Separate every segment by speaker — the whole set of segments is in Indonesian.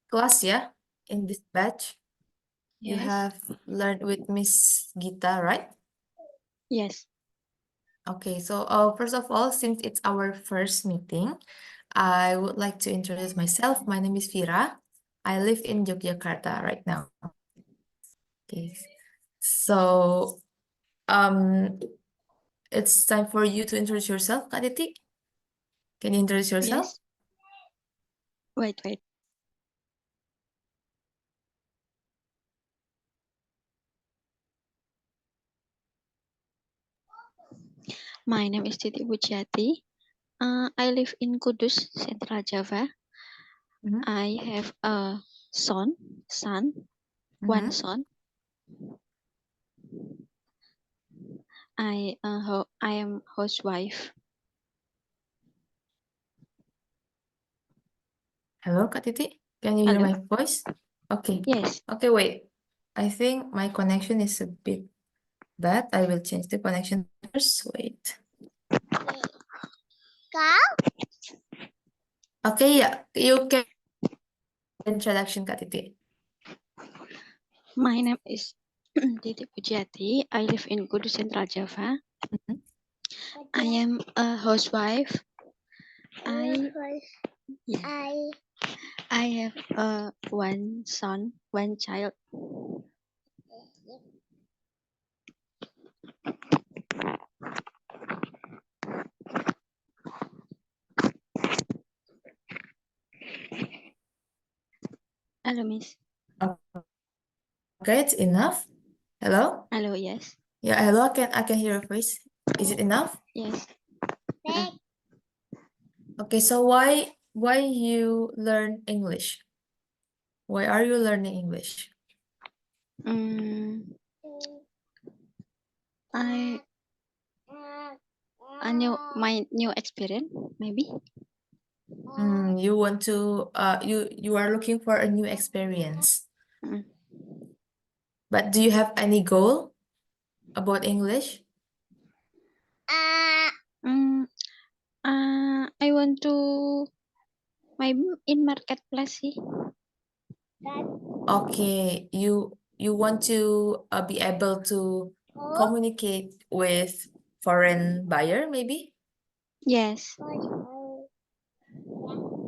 Speaker 1: class ya, in this batch. You
Speaker 2: Yes.
Speaker 1: have learned with Miss Gita, right?
Speaker 2: Yes.
Speaker 1: Okay, so first of all, since it's our first meeting, I would like to introduce myself. My name is Vira. I live in Yogyakarta right now. Okay, so it's time for you to introduce yourself, Kak Titi. Can you introduce yourself?
Speaker 2: Yes. Wait. My name is Titi Pujiati. I live in Kudus, Central Java.
Speaker 1: Mhm.
Speaker 2: I have a son, one
Speaker 1: Mhm.
Speaker 2: son. I am housewife.
Speaker 1: Hello, Kak Titi. Can you hear
Speaker 2: Hello.
Speaker 1: my voice? Okay.
Speaker 2: Yes.
Speaker 1: Okay, wait. I think my connection is a bit bad. I will change the connection first. Wait. Okay, yeah. You can introduction, Kak Titi.
Speaker 2: My name is Titi Pujiati. I live in Kudus, Central Java.
Speaker 1: Mhm.
Speaker 2: I am a housewife. I have one son, one child. Hello, Miss.
Speaker 1: Okay, it's enough. Hello?
Speaker 2: Hello, yes.
Speaker 1: Yeah, hello. I can hear your voice. Is it enough?
Speaker 2: Yes.
Speaker 1: Okay, so why you learn English? Why are you learning English?
Speaker 2: I my new experience maybe.
Speaker 1: You want to you are looking for a new experience.
Speaker 2: Mm.
Speaker 1: But do you have any goal about English?
Speaker 2: I want to maybe in marketplace sih.
Speaker 1: Okay, you want to be able to communicate with foreign buyer, maybe?
Speaker 2: Yes.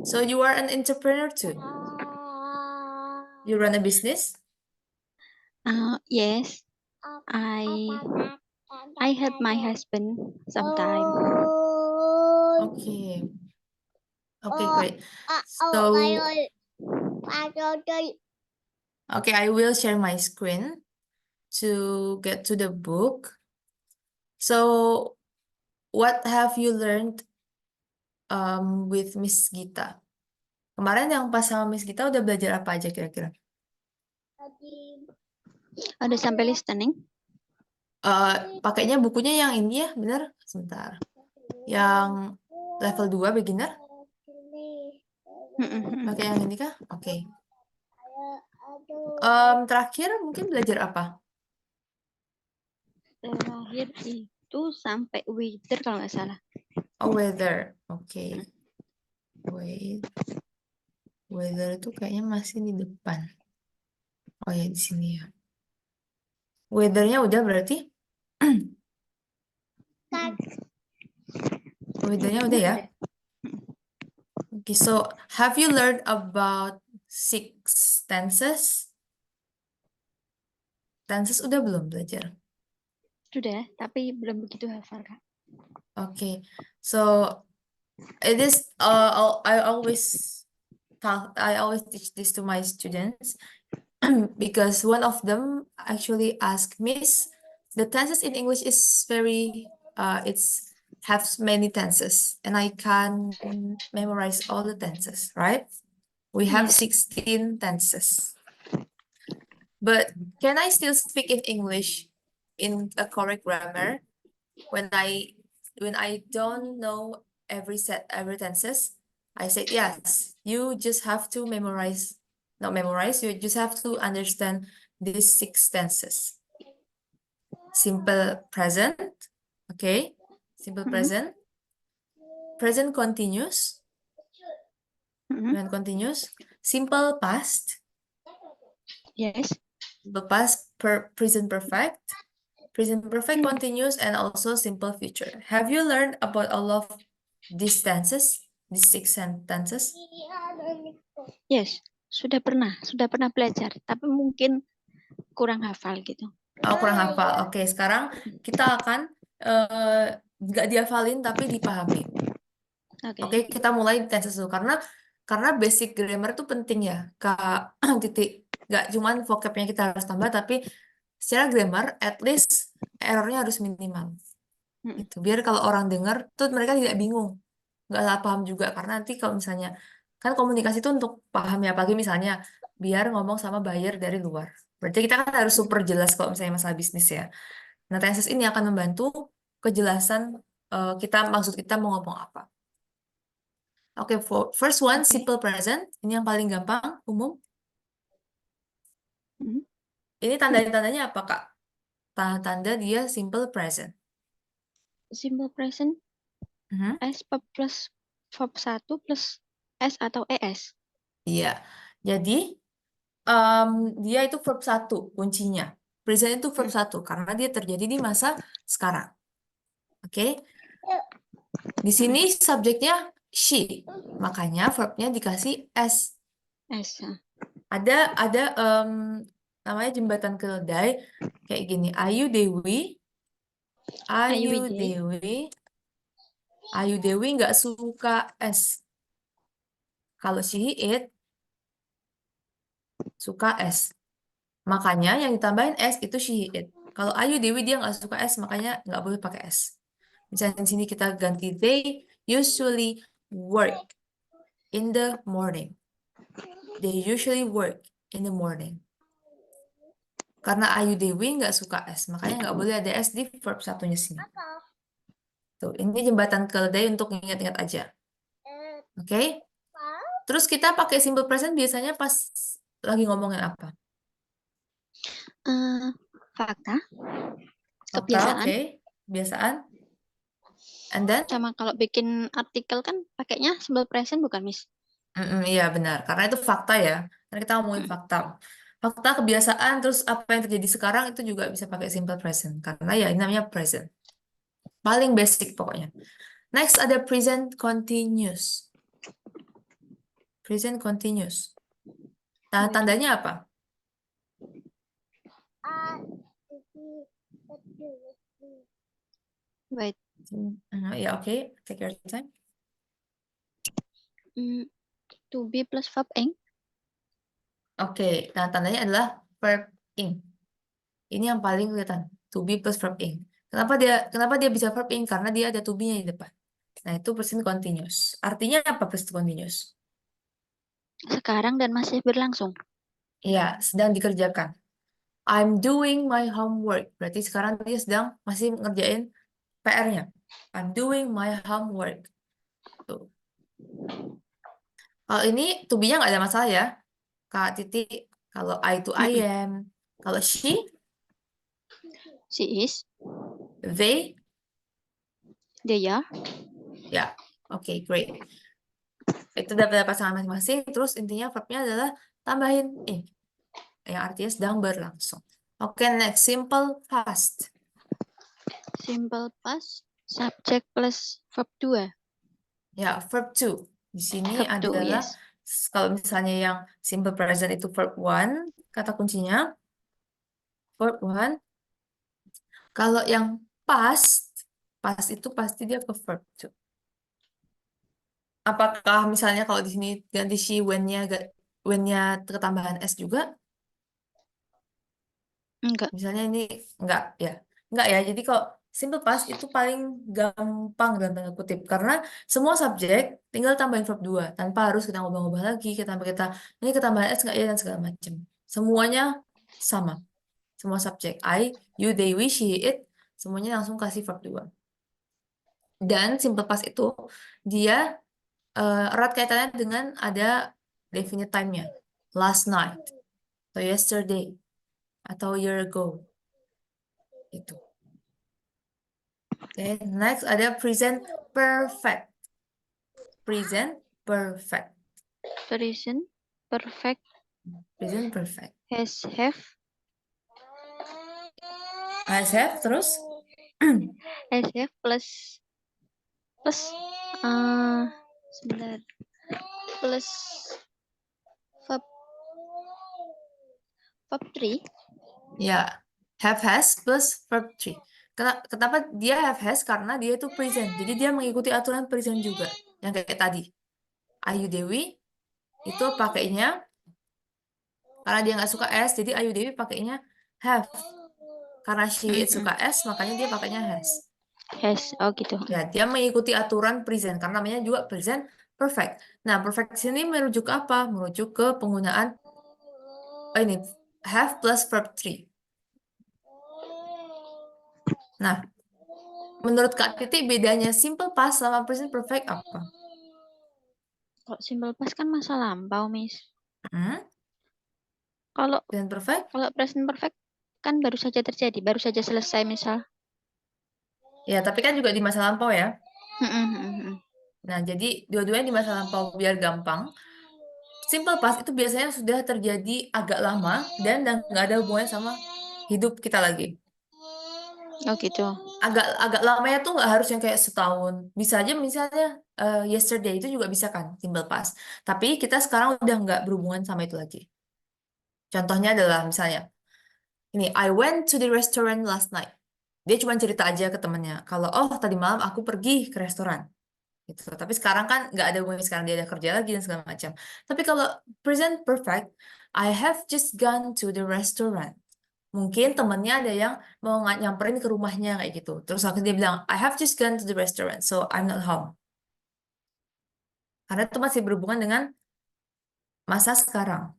Speaker 1: So you are an entrepreneur too. You run a business?
Speaker 2: Yes. I help my husband sometime.
Speaker 1: Okay. Okay, great. So, okay, I will share my screen to get to the book. So, what have you learned with Miss Gita? Kemarin yang pas sama Miss Gita udah belajar apa aja kira-kira?
Speaker 2: Ada sampai listening.
Speaker 1: Pakainya bukunya yang ini ya, bener? Sebentar. Yang level 2 beginner? Pakai yang ini kah? Oke. Terakhir mungkin belajar apa?
Speaker 2: Terakhir itu sampai weather kalau nggak salah.
Speaker 1: Oh, weather. Oke. Wait. Weather itu kayaknya masih di depan. Oh ya, di sini ya. Weathernya udah berarti? Weathernya udah ya? Okay, so have you learned about 6 tenses? Tenses udah belum belajar?
Speaker 2: Sudah, tapi belum begitu hafal, Kak.
Speaker 1: Okay, so it is I always teach this to my students because one of them actually asked, Miss, the tenses in English is very it's has many tenses and I can memorize all the tenses, right? We have
Speaker 2: Yes.
Speaker 1: 16 tenses. But can I still speak in English in a correct grammar when I don't know every tenses? I said yes. You just have to not memorize. You just have to understand these 6 tenses. Simple present, okay? Simple present. Present continuous. Present continuous. simple past,
Speaker 2: Yes.
Speaker 1: simple past, present perfect, present perfect continuous, and also simple future. Have you learned about all of these tenses, these 6 sentences?
Speaker 2: Yes. Sudah pernah belajar, tapi mungkin kurang hafal gitu.
Speaker 1: Oh, kurang hafal. Oke, sekarang kita akan nggak dihafalin tapi dipahami.
Speaker 2: Oke.
Speaker 1: Oke, kita mulai tenses dulu karena basic grammar itu penting ya, Kak Titik. Nggak cuman vocabnya kita harus tambah, tapi secara grammar at least errornya harus minimal.
Speaker 2: Mm-mm.
Speaker 1: Gitu. Biar kalau orang dengar tuh mereka tidak bingung, nggak salah paham juga. Karena nanti kalau misalnya kan komunikasi itu untuk paham ya, apalagi misalnya biar ngomong sama buyer dari luar. Berarti kita kan harus super jelas kalau misalnya masalah bisnis ya. Nah, tenses ini akan membantu kejelasan kita maksud kita mau ngomong apa. Oke, first one,
Speaker 2: Oke.
Speaker 1: simple present. Ini yang paling gampang, umum.
Speaker 2: Mm.
Speaker 1: Ini tanda-tandanya apa, Kak? Tanda-tanda dia simple present.
Speaker 2: Simple present
Speaker 1: Mhm.
Speaker 2: S plus verb 1 plus S atau ES.
Speaker 1: Iya. Jadi, dia itu verb 1 kuncinya. Present itu verb 1 karena dia terjadi di masa sekarang. Oke. Di sini subjeknya she. Makanya verbnya dikasih S.
Speaker 2: S.
Speaker 1: Ada namanya jembatan keledai kayak gini. Ayu Dewi. Ayu
Speaker 2: Ayuwide.
Speaker 1: Dewi. Ayu Dewi nggak suka S. Kalau she it suka S. Makanya yang ditambahin S itu she it. Kalau Ayu Dewi dia nggak suka S, makanya nggak boleh pakai S. Misalnya di sini kita ganti they usually work in the morning. They usually work in the morning. Karena Ayu Dewi nggak suka S, makanya nggak boleh ada S di verb satunya sini. Tuh, ini jembatan keledai untuk ingat-ingat aja. Oke? Terus kita pakai simple present biasanya pas lagi ngomongin apa?
Speaker 2: Fakta.
Speaker 1: Fakta,
Speaker 2: Kebiasaan.
Speaker 1: oke. Kebiasaan. And then?
Speaker 2: Sama kalau bikin artikel kan pakainya simple present bukan, Miss?
Speaker 1: Iya benar, karena itu fakta ya. Karena kita ngomongin fakta. Fakta, kebiasaan, terus apa yang terjadi sekarang itu juga bisa pakai simple present. Karena ya ini namanya present. Paling basic pokoknya. Next ada present continuous. Present continuous. Nah, tandanya apa?
Speaker 2: Wait.
Speaker 1: Ya oke, take your time.
Speaker 2: To be plus verb ing.
Speaker 1: Oke, nah tandanya adalah verb ing. Ini yang paling kelihatan. To be plus verb ing. Kenapa dia bisa verb ing? Karena dia ada to be-nya di depan. Nah, itu present continuous. Artinya apa present continuous?
Speaker 2: Sekarang dan masih berlangsung.
Speaker 1: Iya, sedang dikerjakan. I'm doing my homework. Berarti sekarang dia sedang masih ngerjain PR-nya. I'm doing my homework. Tuh. Kalau ini to be-nya nggak ada masalah ya. Kak Titi, kalau I to I am. Kalau she,
Speaker 2: She is.
Speaker 1: they,
Speaker 2: They are.
Speaker 1: ya. Oke, great. Itu dapat pasangan masing-masing. Terus intinya verbnya adalah tambahin ing. Yang artinya sedang berlangsung. Oke, next. Simple past.
Speaker 2: Simple past. Subject plus verb 2.
Speaker 1: Ya, verb to. Di sini
Speaker 2: Verb to,
Speaker 1: adalah
Speaker 2: yes.
Speaker 1: kalau misalnya yang simple present itu verb one, kata kuncinya verb one. Kalau yang past itu pasti dia ke verb to. Apakah misalnya kalau di sini ganti she when-nya ketambahan s juga?
Speaker 2: Enggak.
Speaker 1: Misalnya ini enggak ya. Enggak ya. Jadi kalau simple past itu paling gampang dalam tanda kutip karena semua subjek tinggal tambahin verb 2 tanpa harus kita ngubah-ngubah lagi, kita ini ketambahan s enggak ya dan segala macam. Semuanya sama. Semua subjek I, you, they, we, she, it semuanya langsung kasih verb 2. Dan simple past itu dia erat kaitannya dengan ada definite time-nya. Last night atau yesterday atau year ago. Itu. Oke, next ada present perfect. Present perfect.
Speaker 2: Present perfect.
Speaker 1: Present perfect.
Speaker 2: Has, have.
Speaker 1: Has have terus
Speaker 2: Has, have plus sebentar, plus verb 3.
Speaker 1: ya have has plus verb 3. Kenapa dia have has? Karena dia itu present. Jadi dia mengikuti aturan present juga. Yang kayak tadi. Ayu Dewi itu pakainya karena dia nggak suka S, jadi Ayu Dewi pakainya have. Karena she suka S, makanya dia pakainya has.
Speaker 2: Has, oh gitu.
Speaker 1: Ya, dia mengikuti aturan present karena namanya juga present perfect. Nah, perfect sini merujuk ke apa? Merujuk ke penggunaan ini have plus verb 3. Nah, menurut Kak Titi bedanya simple past sama present perfect apa?
Speaker 2: Kalau simple past kan masa lampau, Miss.
Speaker 1: Hmm?
Speaker 2: Kalau
Speaker 1: Present perfect?
Speaker 2: present perfect kan baru saja terjadi, baru saja selesai misal.
Speaker 1: Ya, tapi kan juga di masa lampau ya.
Speaker 2: Mm-mm.
Speaker 1: Nah, jadi dua-duanya di masa lampau biar gampang. Simple past itu biasanya sudah terjadi agak lama dan nggak ada hubungannya sama hidup kita lagi.
Speaker 2: Oh gitu.
Speaker 1: Agak lamanya tuh nggak harus yang kayak setahun. Bisa aja misalnya yesterday itu juga bisa kan simple past. Tapi kita sekarang udah nggak berhubungan sama itu lagi. Contohnya adalah misalnya ini I went to the restaurant last night. Dia cuma cerita aja ke temennya kalau oh tadi malam aku pergi ke restoran. Gitu. Tapi sekarang kan nggak ada hubungannya, sekarang dia ada kerja lagi dan segala macam. Tapi kalau present perfect, I have just gone to the restaurant. Mungkin temennya ada yang mau nyamperin ke rumahnya kayak gitu. Terus akhirnya dia bilang, I have just gone to the restaurant, so I'm not home. Karena itu masih berhubungan dengan masa sekarang.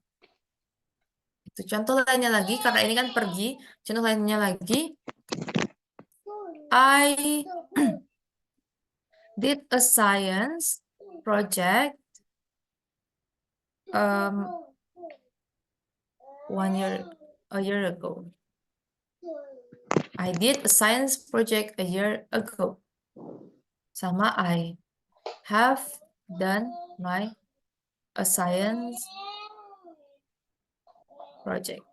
Speaker 1: Itu contoh lainnya lagi, karena ini kan pergi. Contoh lainnya lagi, I did a science project um, a year ago. I did a science project a year ago. Sama I have done a science project.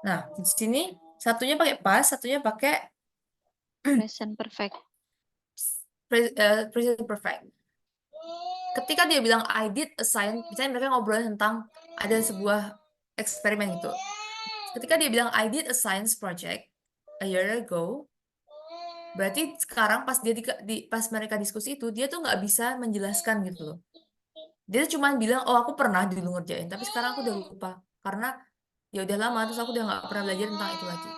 Speaker 1: Nah, di sini satunya pakai past, satunya pakai
Speaker 2: Present perfect.
Speaker 1: present perfect. Ketika dia bilang I did a science, misalnya mereka ngobrol tentang ada sebuah eksperimen gitu. Ketika dia bilang I did a science project a year ago, berarti sekarang pas pas mereka diskusi itu dia tuh nggak bisa menjelaskan gitu loh. Dia cuma bilang oh aku pernah dulu ngerjain, tapi sekarang aku udah lupa karena ya udah lama terus aku udah nggak pernah belajar tentang itu lagi.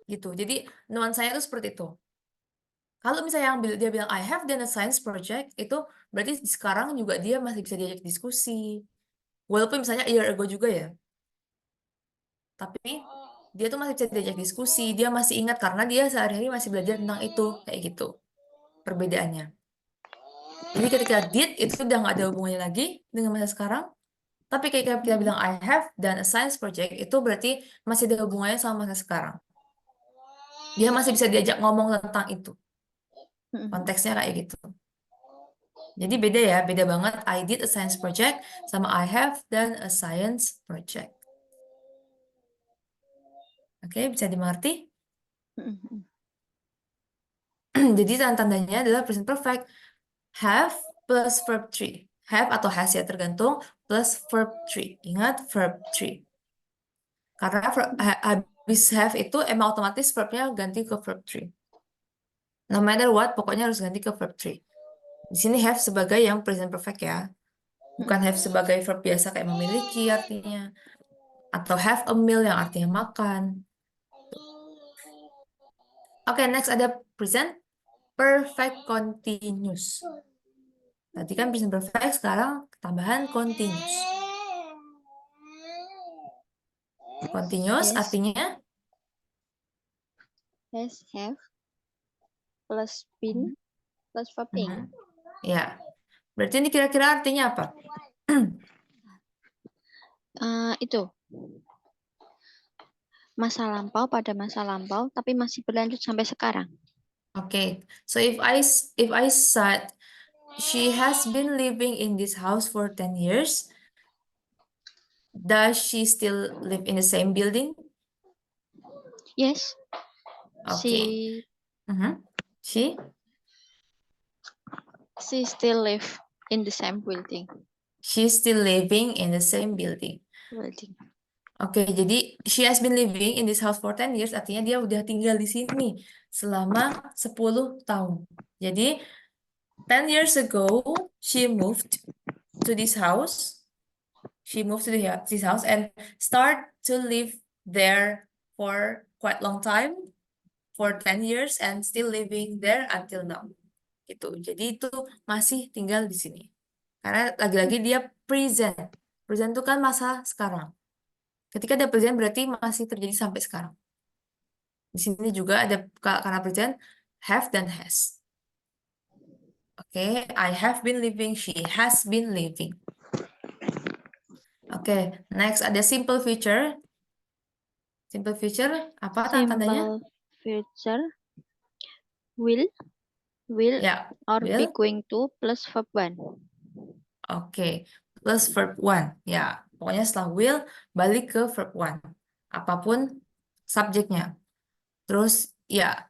Speaker 1: Gitu. Jadi nuansanya itu seperti itu. Kalau misalnya dia bilang I have done a science project, itu berarti sekarang juga dia masih bisa diajak diskusi. Walaupun misalnya a year ago juga ya. Tapi dia tuh masih bisa diajak diskusi, dia masih ingat karena dia sehari-hari masih belajar tentang itu, kayak gitu. Perbedaannya. Jadi ketika did itu udah nggak ada hubungannya lagi dengan masa sekarang. Tapi kayak kita bilang I have done a science project, itu berarti masih ada hubungannya sama masa sekarang. Dia masih bisa diajak ngomong tentang itu. Konteksnya kayak gitu. Jadi beda ya, beda banget. I did a science project sama I have done a science project. Oke, bisa dimengerti? Jadi tanda-tandanya adalah present perfect. Have plus verb 3. Have atau has ya, tergantung. Plus verb 3. Ingat, verb 3. Karena habis have itu emang otomatis verbnya ganti ke verb 3. No matter what, pokoknya harus ganti ke verb 3. Di sini have sebagai yang present perfect ya. Bukan have sebagai verb biasa kayak memiliki artinya. Atau have a meal yang artinya makan. Oke, next ada present perfect continuous. Tadi kan present perfect, sekarang tambahan continuous. Continuous
Speaker 2: Yes.
Speaker 1: artinya
Speaker 2: Has, have, plus been, plus verb ing.
Speaker 1: ya. Berarti ini kira-kira artinya apa?
Speaker 2: Itu masa lampau pada masa lampau, tapi masih berlanjut sampai sekarang.
Speaker 1: Okay, so if I said She has been living in this house for 10 years. Does she still live in the same building?
Speaker 2: Yes,
Speaker 1: Okay.
Speaker 2: she
Speaker 1: She
Speaker 2: still live in the same building.
Speaker 1: she's still living in the same building.
Speaker 2: Building.
Speaker 1: Oke, jadi she has been living in this house for 10 years, artinya dia udah tinggal di sini selama 10 tahun. Jadi 10 years ago, she moved to this house. She moved to this house and start to live there for quite long time, for 10 years and still living there until now. Gitu. Jadi itu masih tinggal di sini. Karena lagi-lagi dia present. Present itu kan masa sekarang. Ketika dia present berarti masih terjadi sampai sekarang. Di sini juga ada karena present have dan has. Oke, I have been living, she has been living. Oke, next ada simple future. Simple future apa tandanya?
Speaker 2: Simple future will
Speaker 1: Ya,
Speaker 2: or be
Speaker 1: will.
Speaker 2: going to plus verb 1.
Speaker 1: Oke, plus verb 1. Ya, pokoknya setelah will balik ke verb 1. Apapun subjeknya. Terus ya,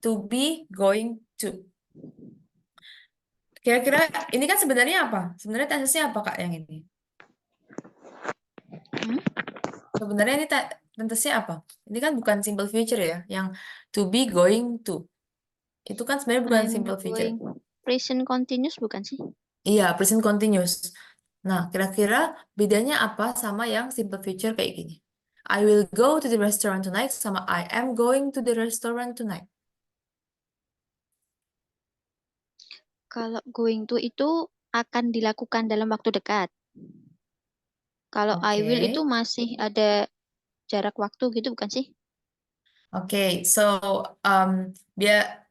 Speaker 1: to be, going to. Kira-kira ini kan sebenarnya apa? Sebenarnya tensesnya apa, Kak, yang ini? Sebenarnya ini tensesnya apa? Ini kan bukan simple future ya, yang to be, going to. Itu kan sebenarnya bukan
Speaker 2: I'm
Speaker 1: simple future.
Speaker 2: going. Present continuous bukan sih?
Speaker 1: Iya, present continuous. Nah, kira-kira bedanya apa sama yang simple future kayak gini? I will go to the restaurant tonight sama I am going to the restaurant tonight.
Speaker 2: Kalau going to itu akan dilakukan dalam waktu dekat. Kalau I will
Speaker 1: Oke.
Speaker 2: itu masih ada jarak waktu gitu bukan sih?
Speaker 1: Oke, so biar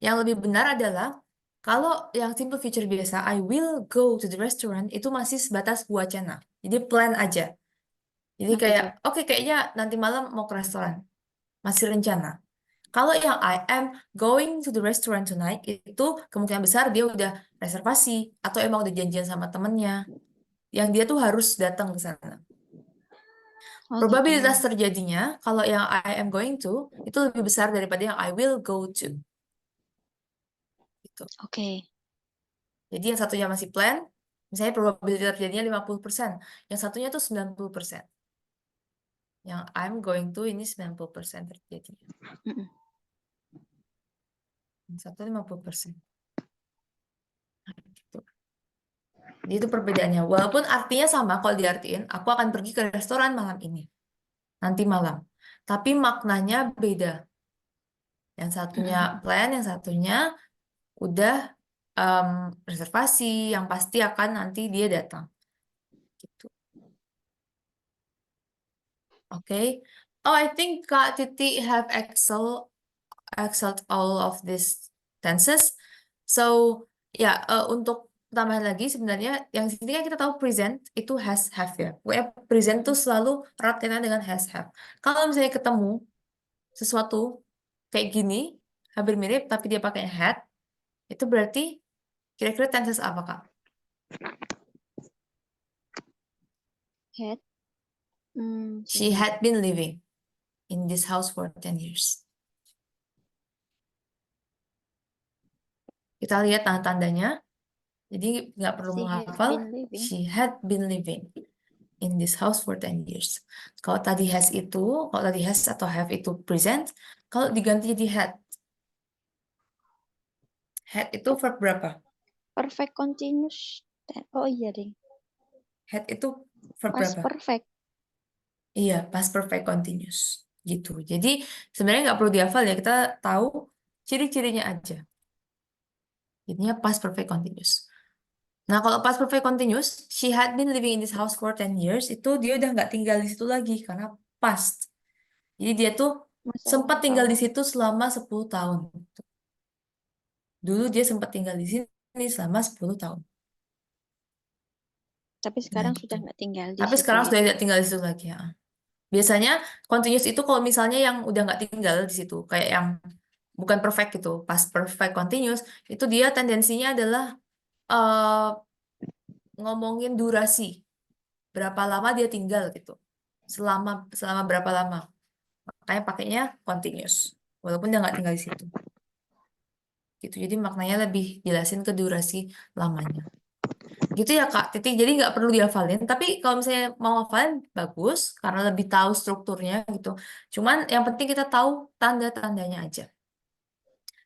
Speaker 1: yang lebih benar adalah kalau yang simple future biasa, I will go to the restaurant itu masih sebatas wacana. Jadi plan aja. Jadi
Speaker 2: Nah, gitu.
Speaker 1: kayak, oke, kayaknya nanti malam mau ke restoran. Masih rencana. Kalau yang I am going to the restaurant tonight, itu kemungkinan besar dia udah reservasi atau emang udah janjian sama temennya. Yang dia tuh harus datang ke sana.
Speaker 2: Oh,
Speaker 1: Probabilitas
Speaker 2: gitu.
Speaker 1: terjadinya, kalau yang I am going to, itu lebih besar daripada yang I will go to. Gitu.
Speaker 2: Oke.
Speaker 1: Jadi yang satunya masih plan, misalnya probabilitas terjadinya 50%. Yang satunya tuh 90%. Yang I'm going to ini 90% terjadinya.
Speaker 2: Mm-mm.
Speaker 1: Yang satu 50%. Nah, gitu. Jadi itu perbedaannya. Walaupun artinya sama, kalau diartiin, aku akan pergi ke restoran malam ini. Nanti malam. Tapi maknanya beda. Yang satunya
Speaker 2: Mm-mm.
Speaker 1: plan, yang satunya udah reservasi, yang pasti akan nanti dia datang. Gitu. Oke. Oh, I think Kak Titi have excelled all of these tenses. So, ya, untuk tambahan lagi sebenarnya yang sini kan kita tahu present itu has have ya. Pokoknya present tuh selalu erat kaitan dengan has have. Kalau misalnya ketemu sesuatu kayak gini, hampir mirip tapi dia pakai had, itu berarti kira-kira tenses apa, Kak?
Speaker 2: Had.
Speaker 1: She
Speaker 2: Sebentar.
Speaker 1: had been living in this house for 10 years. Kita lihat tanda-tandanya. Jadi nggak perlu
Speaker 2: She has
Speaker 1: menghafal.
Speaker 2: been living.
Speaker 1: She had been living in this house for 10 years. Kalau tadi kalau tadi has atau have itu present, kalau diganti jadi had. Had itu verb berapa?
Speaker 2: Perfect continuous. Oh iya, ding.
Speaker 1: Had itu verb
Speaker 2: Past
Speaker 1: berapa?
Speaker 2: perfect.
Speaker 1: Iya, past perfect continuous. Gitu. Jadi sebenarnya nggak perlu dihafal ya, kita tahu ciri-cirinya aja. Jadinya past perfect continuous. Nah, kalau past perfect continuous, she had been living in this house for 10 years, itu dia udah nggak tinggal di situ lagi, karena past. Jadi dia tuh
Speaker 2: Masa
Speaker 1: sempat tinggal di
Speaker 2: lalu.
Speaker 1: situ selama 10 tahun. Dulu dia sempat tinggal di sini selama 10 tahun.
Speaker 2: Tapi
Speaker 1: Nah,
Speaker 2: sekarang
Speaker 1: gitu.
Speaker 2: sudah nggak tinggal di
Speaker 1: Tapi
Speaker 2: situ
Speaker 1: sekarang sudah
Speaker 2: gitu.
Speaker 1: tidak tinggal di situ lagi ya. Biasanya continuous itu kalau misalnya yang udah nggak tinggal di situ, kayak yang bukan perfect gitu. Past perfect continuous itu dia tendensinya adalah eh ngomongin durasi, berapa lama dia tinggal gitu. Selama selama berapa lama. Makanya pakainya continuous. Walaupun dia nggak tinggal di situ. Gitu. Jadi maknanya lebih jelasin ke durasi lamanya. Gitu ya Kak Titi. Jadi nggak perlu dihafalin. Tapi kalau misalnya mau hafalin bagus karena lebih tahu strukturnya gitu. Cuman yang penting kita tahu tanda-tandanya aja.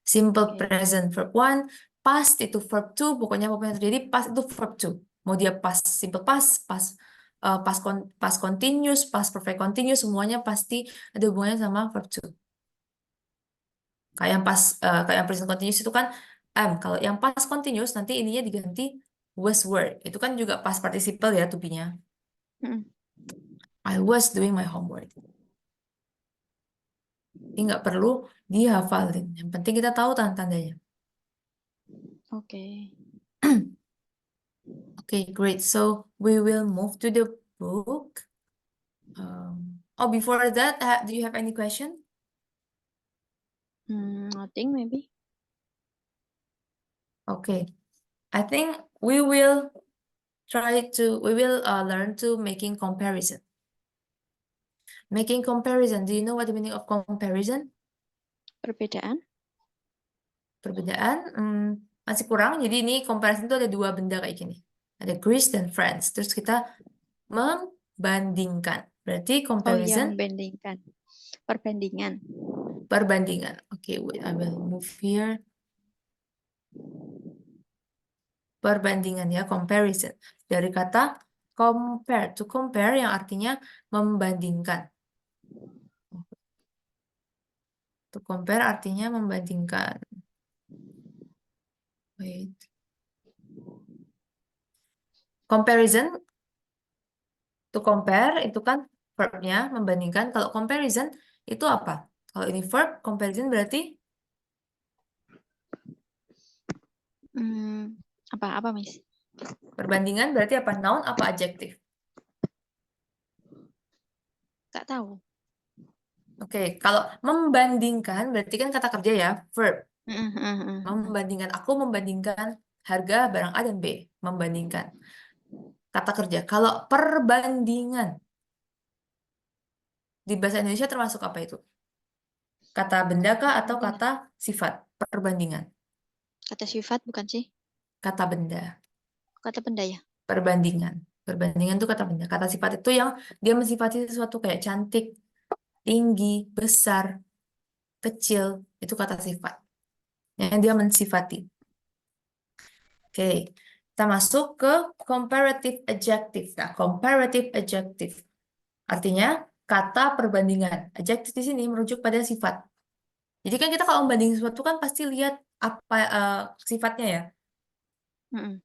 Speaker 1: Simple
Speaker 2: Oke.
Speaker 1: present verb one, past itu verb two, pokoknya apa yang terjadi past itu verb two. Mau dia past simple past, past continuous, past perfect continuous, semuanya pasti ada hubungannya sama verb two. Kayak yang present continuous itu kan kalau yang past continuous nanti ininya diganti was were. Itu kan juga past participle ya to be-nya.
Speaker 2: Mm-mm.
Speaker 1: I was doing my homework. Ini nggak perlu dihafalin. Yang penting kita tahu tanda-tandanya.
Speaker 2: Oke.
Speaker 1: Okay, great. So we will move to the book. Oh, before that, do you have any question?
Speaker 2: Nothing maybe.
Speaker 1: Okay, I think we will learn to making comparison. Making comparison. Do you know what the meaning of comparison?
Speaker 2: Perbedaan.
Speaker 1: Perbedaan, masih kurang. Jadi ini comparison itu ada dua benda kayak gini. Ada Greece dan France. Terus kita membandingkan. Berarti
Speaker 2: Oh,
Speaker 1: comparison,
Speaker 2: yang membandingkan. Perbandingan.
Speaker 1: perbandingan. Okay, wait, I will move here. Perbandingan ya, comparison. Dari kata compare, to compare yang artinya membandingkan. To compare artinya membandingkan. Wait. Comparison, to compare itu kan verbnya membandingkan. Kalau comparison itu apa? Kalau ini verb, comparison berarti
Speaker 2: Apa Miss?
Speaker 1: perbandingan berarti apa? Noun apa adjektif?
Speaker 2: Gak tahu.
Speaker 1: Oke, kalau membandingkan berarti kan kata kerja ya, verb.
Speaker 2: Mm-mm.
Speaker 1: Membandingkan, aku membandingkan harga barang A dan B. Membandingkan. Kata kerja. Kalau perbandingan di bahasa Indonesia termasuk apa itu? Kata benda kah atau
Speaker 2: Apa ya?
Speaker 1: kata sifat? Perbandingan.
Speaker 2: Kata sifat bukan sih?
Speaker 1: Kata benda.
Speaker 2: Kata benda ya?
Speaker 1: Perbandingan. Perbandingan itu kata benda. Kata sifat itu yang dia mensifati sesuatu kayak cantik, tinggi, besar, kecil. Itu kata sifat. Yang dia mensifati. Oke. Kita masuk ke comparative adjective. Nah, comparative adjective artinya kata perbandingan. Adjective di sini merujuk pada sifat. Jadi kan kita kalau membanding sesuatu kan pasti lihat apa sifatnya ya.
Speaker 2: Mm-mm.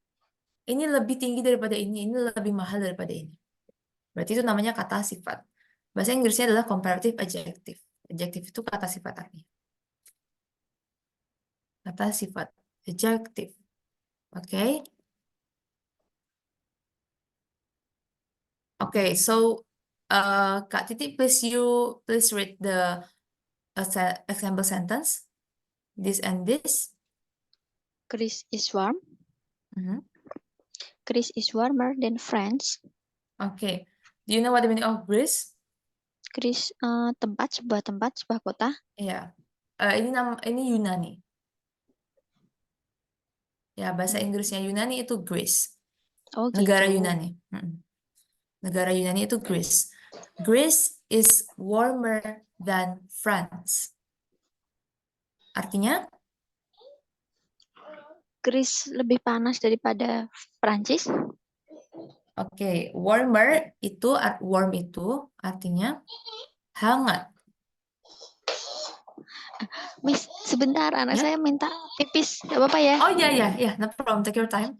Speaker 1: Ini lebih tinggi daripada ini lebih mahal daripada ini. Berarti itu namanya kata sifat. Bahasa Inggrisnya adalah comparative adjective. Adjective itu kata sifat artinya. Kata sifat. Adjective. Oke. Oke, so Kak Titi, please read the example sentence. This and this.
Speaker 2: Chris is warm.
Speaker 1: Mhm.
Speaker 2: Chris is warmer than France.
Speaker 1: Oke. Do you know what the meaning of Greece?
Speaker 2: Chris sebuah tempat, sebuah kota.
Speaker 1: Iya. Ini Yunani. Ya, bahasa Inggrisnya Yunani itu Greece.
Speaker 2: Oh
Speaker 1: Negara
Speaker 2: gitu.
Speaker 1: Yunani. Negara Yunani itu Greece. Greece is warmer than France. Artinya,
Speaker 2: Chris lebih panas daripada Prancis.
Speaker 1: oke, warmer itu warm itu artinya hangat.
Speaker 2: Miss, sebentar, anak
Speaker 1: Ya.
Speaker 2: saya minta pipis. Gak apa-apa ya?
Speaker 1: Oh iya iya iya, no problem. Take your time.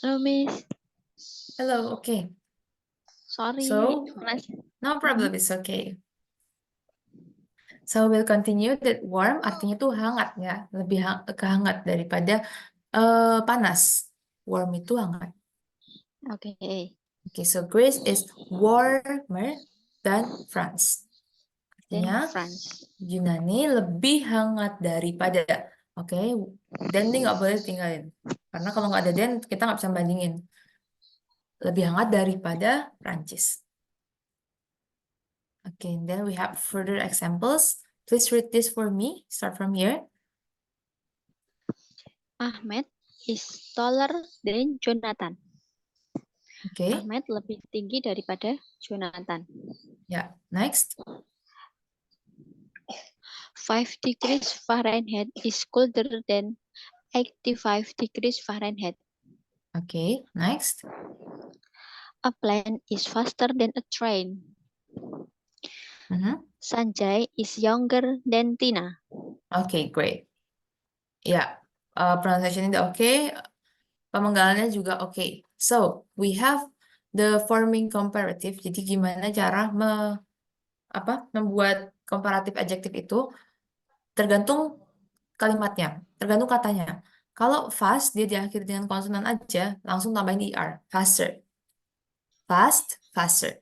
Speaker 2: Halo, Miss.
Speaker 1: Hello, okay.
Speaker 2: Sorry,
Speaker 1: So,
Speaker 2: Mas.
Speaker 1: no problem, it's okay. So, we'll continue that warm artinya tuh hangat ya, lebih kehangat daripada panas. Warm itu hangat.
Speaker 2: Oke.
Speaker 1: Okay, so Greece is warmer than France.
Speaker 2: Then
Speaker 1: Artinya
Speaker 2: France.
Speaker 1: Yunani lebih hangat daripada. Oke, dan ini nggak boleh tinggalin. Karena kalau nggak ada dan, kita nggak bisa bandingin. Lebih hangat daripada Prancis. Okay, and then we have further examples. Please read this for me. Start from here.
Speaker 2: Ahmed is taller than Jonathan.
Speaker 1: Okay,
Speaker 2: Ahmed lebih tinggi daripada Jonathan.
Speaker 1: yeah. Next.
Speaker 2: 5 degrees Fahrenheit is colder than 85 degrees Fahrenheit.
Speaker 1: Okay, next.
Speaker 2: A plane is faster than a train. Sanjay is younger than Tina.
Speaker 1: Okay, great. Ya, pronunciation ini oke. Pemenggalannya juga oke. So, we have the forming comparative. Jadi gimana cara membuat comparative adjective itu tergantung kalimatnya, tergantung katanya. Kalau fast dia diakhiri dengan konsonan aja, langsung tambahin er, faster. Fast, faster.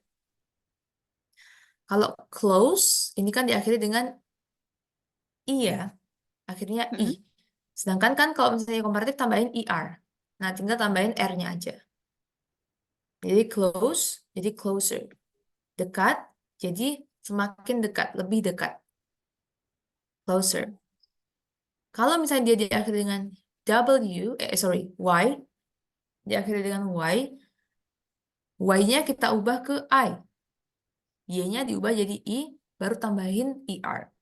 Speaker 1: Kalau close, ini kan diakhiri dengan i ya, akhirnya i. Sedangkan kan kalau misalnya komparatif tambahin er. Nah, tinggal tambahin r-nya aja. Jadi close, jadi closer. Dekat, jadi semakin dekat, lebih dekat. Closer. Kalau misalnya dia diakhiri dengan y, diakhiri dengan y-nya kita ubah ke I. Y-nya diubah jadi I, baru tambahin ER.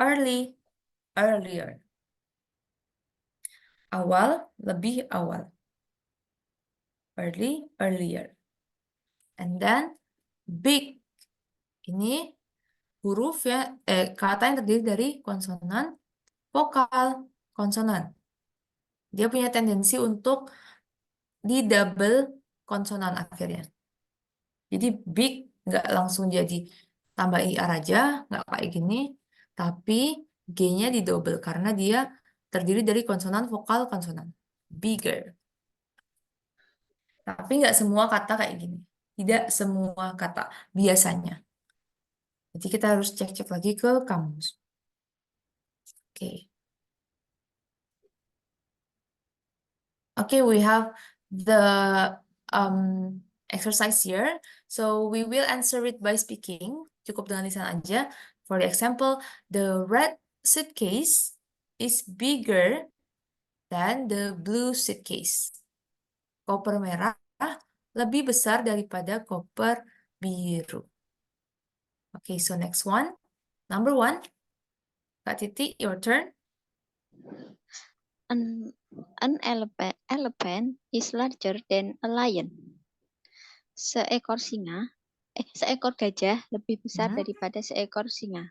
Speaker 1: Early, earlier. Awal, lebih awal. Early, earlier. And then, big. Ini huruf ya, kata yang terdiri dari konsonan, vokal, konsonan. Dia punya tendensi untuk di double konsonan akhirnya. Jadi big nggak langsung jadi tambah IR aja, nggak kayak gini. Tapi G-nya di double karena dia terdiri dari konsonan, vokal, konsonan. Bigger. Tapi nggak semua kata kayak gini. Tidak semua kata biasanya. Jadi kita harus cek-cek lagi ke kamus. Oke. Okay, we have the exercise here. So we will answer it by speaking. Cukup dengan lisan aja. For the example, the red suitcase is bigger than the blue suitcase. Koper merah lebih besar daripada koper biru. Okay, so next one. Number 1. Kak Titi, your turn.
Speaker 2: An elephant is larger than a lion. Seekor gajah lebih besar daripada seekor singa.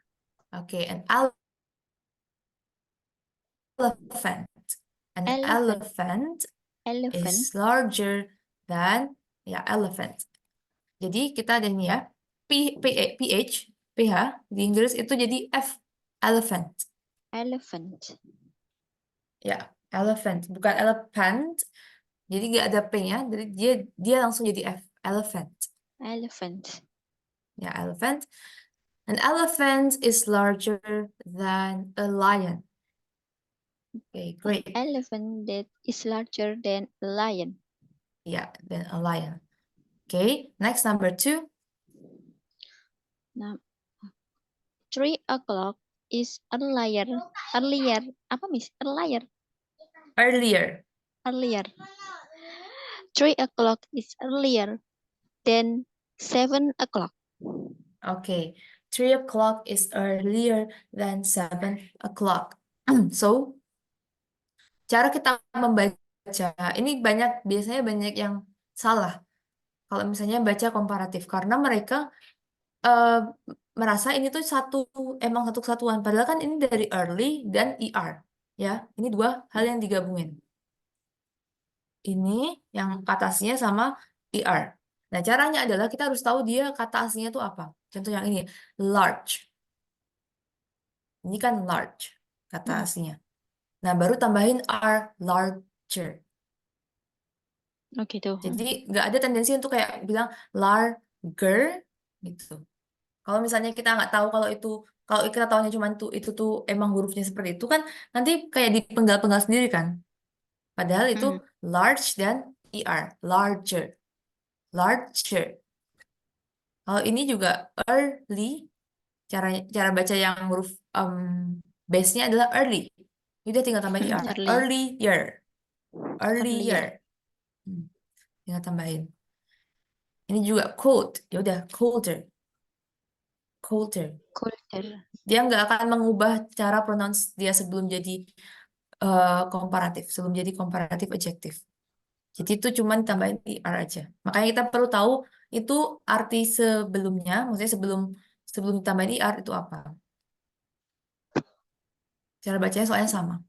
Speaker 1: Okay, an elephant. An elephant is larger than elephant. Jadi kita ada ini ya, PH di Inggris itu jadi F, elephant.
Speaker 2: Elephant.
Speaker 1: Ya, elephant, bukan elephant. Jadi nggak ada P-nya, jadi dia langsung jadi F, elephant.
Speaker 2: Elephant.
Speaker 1: Ya, elephant. An elephant is larger than a lion. Okay, great.
Speaker 2: An elephant that is larger than a lion.
Speaker 1: Yeah, than a lion. Okay, next, number 2.
Speaker 2: Now, 3 o'clock is earlier. Apa, Miss? Earlier. 3 o'clock is earlier than 7 o'clock.
Speaker 1: Okay, 3 o'clock is earlier than 7 o'clock. So, cara kita membaca, ini biasanya banyak yang salah. Kalau misalnya baca komparatif, karena mereka merasa ini tuh emang satu kesatuan. Padahal kan ini dari early dan ER. Ya, ini dua hal yang digabungin. ini yang kata aslinya sama ER. Nah, caranya adalah kita harus tahu dia kata aslinya itu apa. Contoh yang ini, large. Ini kan large kata aslinya. Nah, baru tambahin R, larger.
Speaker 2: Oh gitu.
Speaker 1: Jadi nggak ada tendensi untuk kayak bilang larger gitu. Kalau misalnya kita nggak tahu kalau kita tahunya cuma itu tuh emang hurufnya seperti itu kan, nanti kayak dipenggal-penggal sendiri kan. Padahal itu large dan ER, larger, larger. Kalau ini juga early, cara baca yang huruf base-nya adalah early. Udah tinggal tambahin ER,
Speaker 2: Early.
Speaker 1: earlier, earlier.
Speaker 2: Earlier.
Speaker 1: Tinggal tambahin. Ini juga cold, ya udah colder, colder.
Speaker 2: Colder.
Speaker 1: Dia nggak akan mengubah cara pronounce dia sebelum jadi komparatif, sebelum jadi komparatif adjektif. Jadi itu cuma tambahin er aja. Makanya kita perlu tahu itu arti sebelumnya, maksudnya sebelum sebelum tambahin er itu apa. Cara bacanya soalnya sama.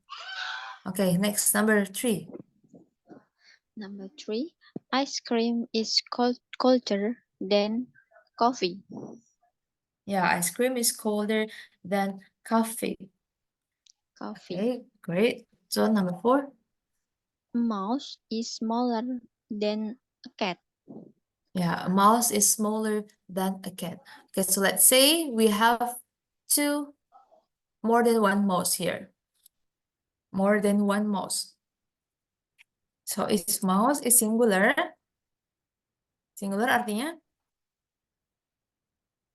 Speaker 1: Oke, next number 3.
Speaker 2: Number 3, ice cream is colder than coffee.
Speaker 1: Yeah, ice cream is colder than coffee.
Speaker 2: Coffee.
Speaker 1: Okay, great. So number 4.
Speaker 2: A mouse is smaller than a cat.
Speaker 1: Yeah, a mouse is smaller than a cat. Okay, so let's say we have more than one mouse here. More than one mouse. So is mouse is singular. Singular artinya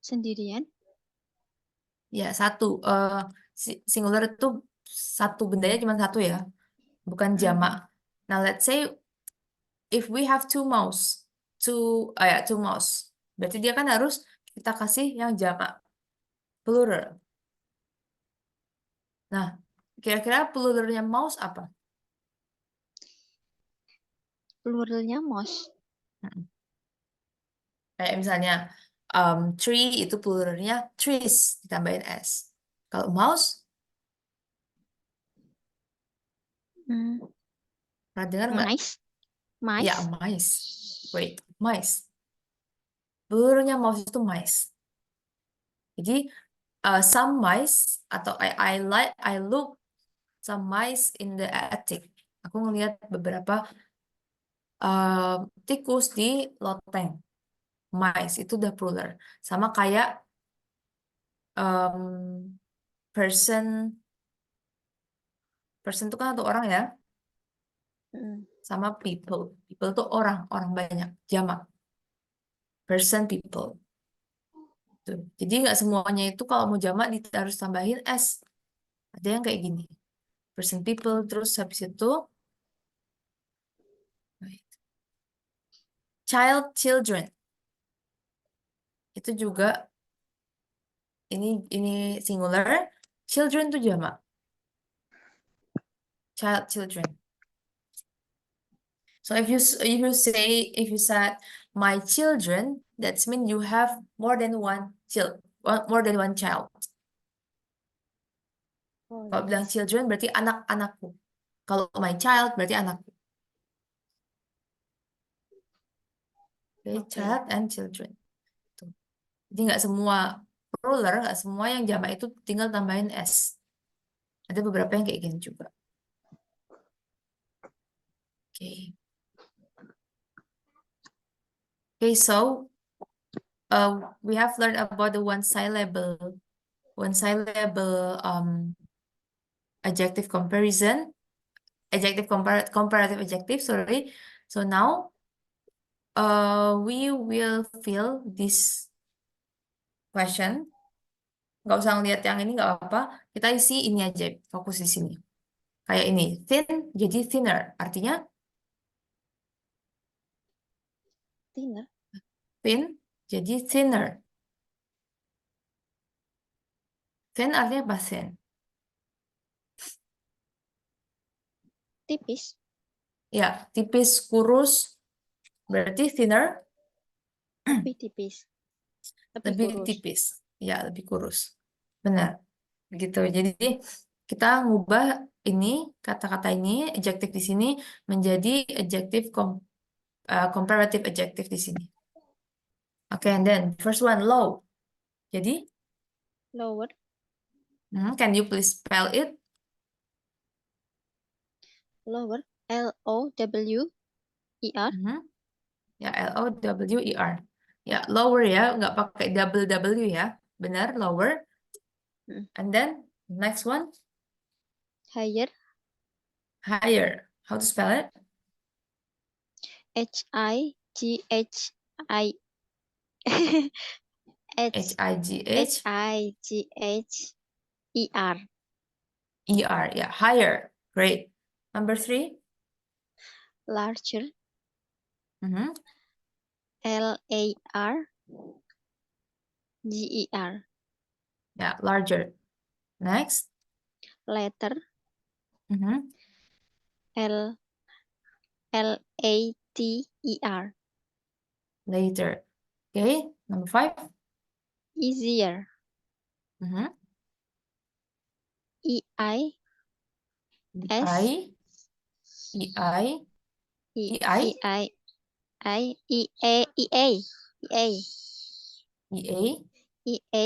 Speaker 2: Sendirian.
Speaker 1: ya satu. Singular itu satu, bendanya cuma satu ya, bukan jamak. Nah, let's say if we have two mouse, two mouse, berarti dia kan harus kita kasih yang jamak, plural. Nah, kira-kira pluralnya mouse apa?
Speaker 2: Pluralnya mouse.
Speaker 1: Kayak misalnya tree itu pluralnya trees ditambahin s. Kalau mouse, pernah dengar nggak?
Speaker 2: Mice. Mice.
Speaker 1: Ya, mice. Wait, mice. Pluralnya mouse itu mice. Jadi some mice atau I look some mice in the attic. Aku ngelihat beberapa tikus di loteng. Mice itu udah plural. Sama kayak person itu kan satu orang ya. Sama people. People itu orang banyak, jamak. Person, people. Tuh. Jadi nggak semuanya itu kalau mau jamak harus tambahin s. Ada yang kayak gini. Person, people, terus habis itu child, children. Itu juga ini singular, children itu jamak. Child, children. So if you said my children, that's mean you have more than one child. Kalau bilang children berarti anak-anakku. Kalau my child berarti anakku. Okay, child and children. Tuh. Jadi nggak semua plural, nggak semua yang jamak itu tinggal tambahin s. Ada beberapa yang kayak gini juga. Okay. Okay, so we have learned about the one syllable adjective comparison, comparative adjective, sorry. So now we will fill this question. Nggak usah ngeliat yang ini, nggak apa. Kita isi ini aja, fokus di sini. Kayak ini, thin jadi thinner. Artinya
Speaker 2: Thinner.
Speaker 1: thin jadi thinner. Thin artinya apa thin?
Speaker 2: Tipis.
Speaker 1: Ya, tipis, kurus. Berarti thinner
Speaker 2: Lebih tipis.
Speaker 1: lebih
Speaker 2: kurus.
Speaker 1: tipis. Ya, lebih kurus. Benar. Begitu. Jadi kita ngubah ini, kata-kata ini, adjective di sini menjadi adjective comparative adjective di sini. Oke, and then first one low. Jadi,
Speaker 2: Lower.
Speaker 1: can you please spell it?
Speaker 2: Lower. L-O-W-E-R.
Speaker 1: Ya, L-O-W-E-R. Ya, lower ya, nggak pakai double W ya. Benar, lower. And then next one,
Speaker 2: Higher.
Speaker 1: higher. How to spell it?
Speaker 2: H-I-G-H-I.
Speaker 1: H-I-G-H.
Speaker 2: H-I-G-H-E-R.
Speaker 1: E-R, yeah, higher. Great. Number 3.
Speaker 2: Larger.
Speaker 1: Mhm.
Speaker 2: L-A-R-G-E-R.
Speaker 1: Yeah, larger. Next.
Speaker 2: Later.
Speaker 1: Mhm.
Speaker 2: L-A-T-E-R.
Speaker 1: Later. Okay, number 5.
Speaker 2: Easier.
Speaker 1: Mhm.
Speaker 2: E-I-S.
Speaker 1: I, E-I, E-I,
Speaker 2: E-I-I. E-A. E-A. E-A.
Speaker 1: E-A.
Speaker 2: E-A.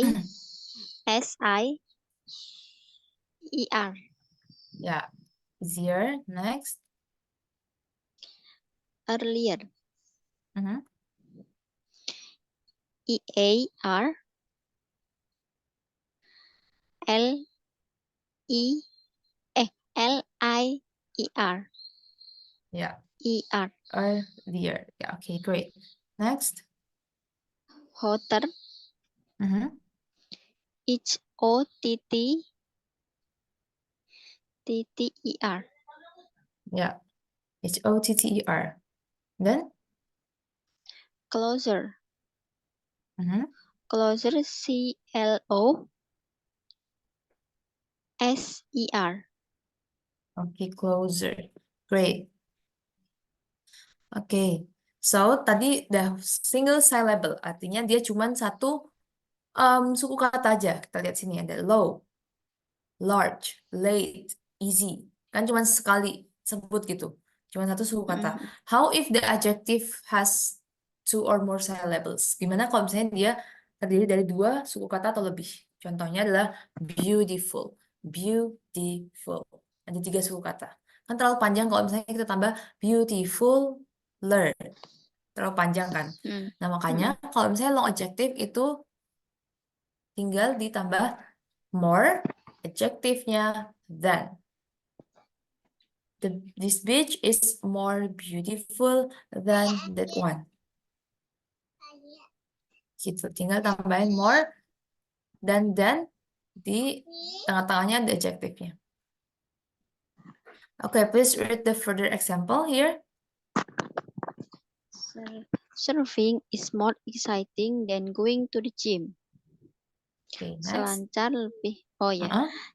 Speaker 2: S-I-E-R.
Speaker 1: Yeah, easier. Next.
Speaker 2: Earlier.
Speaker 1: Mhm.
Speaker 2: E-A-R. L-E. L-I-E-R.
Speaker 1: Yeah,
Speaker 2: E-R.
Speaker 1: earlier. Yeah, okay, great. Next.
Speaker 2: Hotter.
Speaker 1: Mhm.
Speaker 2: H-O-T-T-T-T-E-R.
Speaker 1: Yeah, H-O-T-T-E-R. Then.
Speaker 2: Closer.
Speaker 1: Mhm.
Speaker 2: Closer. C-L-O-S-E-R.
Speaker 1: Okay, closer. Great. Oke, so tadi udah single syllable, artinya dia cuma satu suku kata aja. Kita lihat sini ada low, large, late, easy. Kan cuma sekali sebut gitu, cuma satu suku kata. How if the adjective has 2 or more syllables? Gimana kalau misalnya dia terdiri dari 2 suku kata atau lebih? Contohnya adalah beautiful, beautiful. Ada 3 suku kata. Kan terlalu panjang kalau misalnya kita tambah beautiful, learn. Terlalu panjang kan. Nah, makanya kalau misalnya long adjective itu tinggal ditambah more, adjective-nya than. This beach is more beautiful than that one. Gitu, tinggal tambahin more dan then di tengah-tengahnya ada adjective-nya. Okay, please read the further example here.
Speaker 2: Surfing is more exciting than going to the gym.
Speaker 1: Okay, next.
Speaker 2: Selancar lebih, oh ya,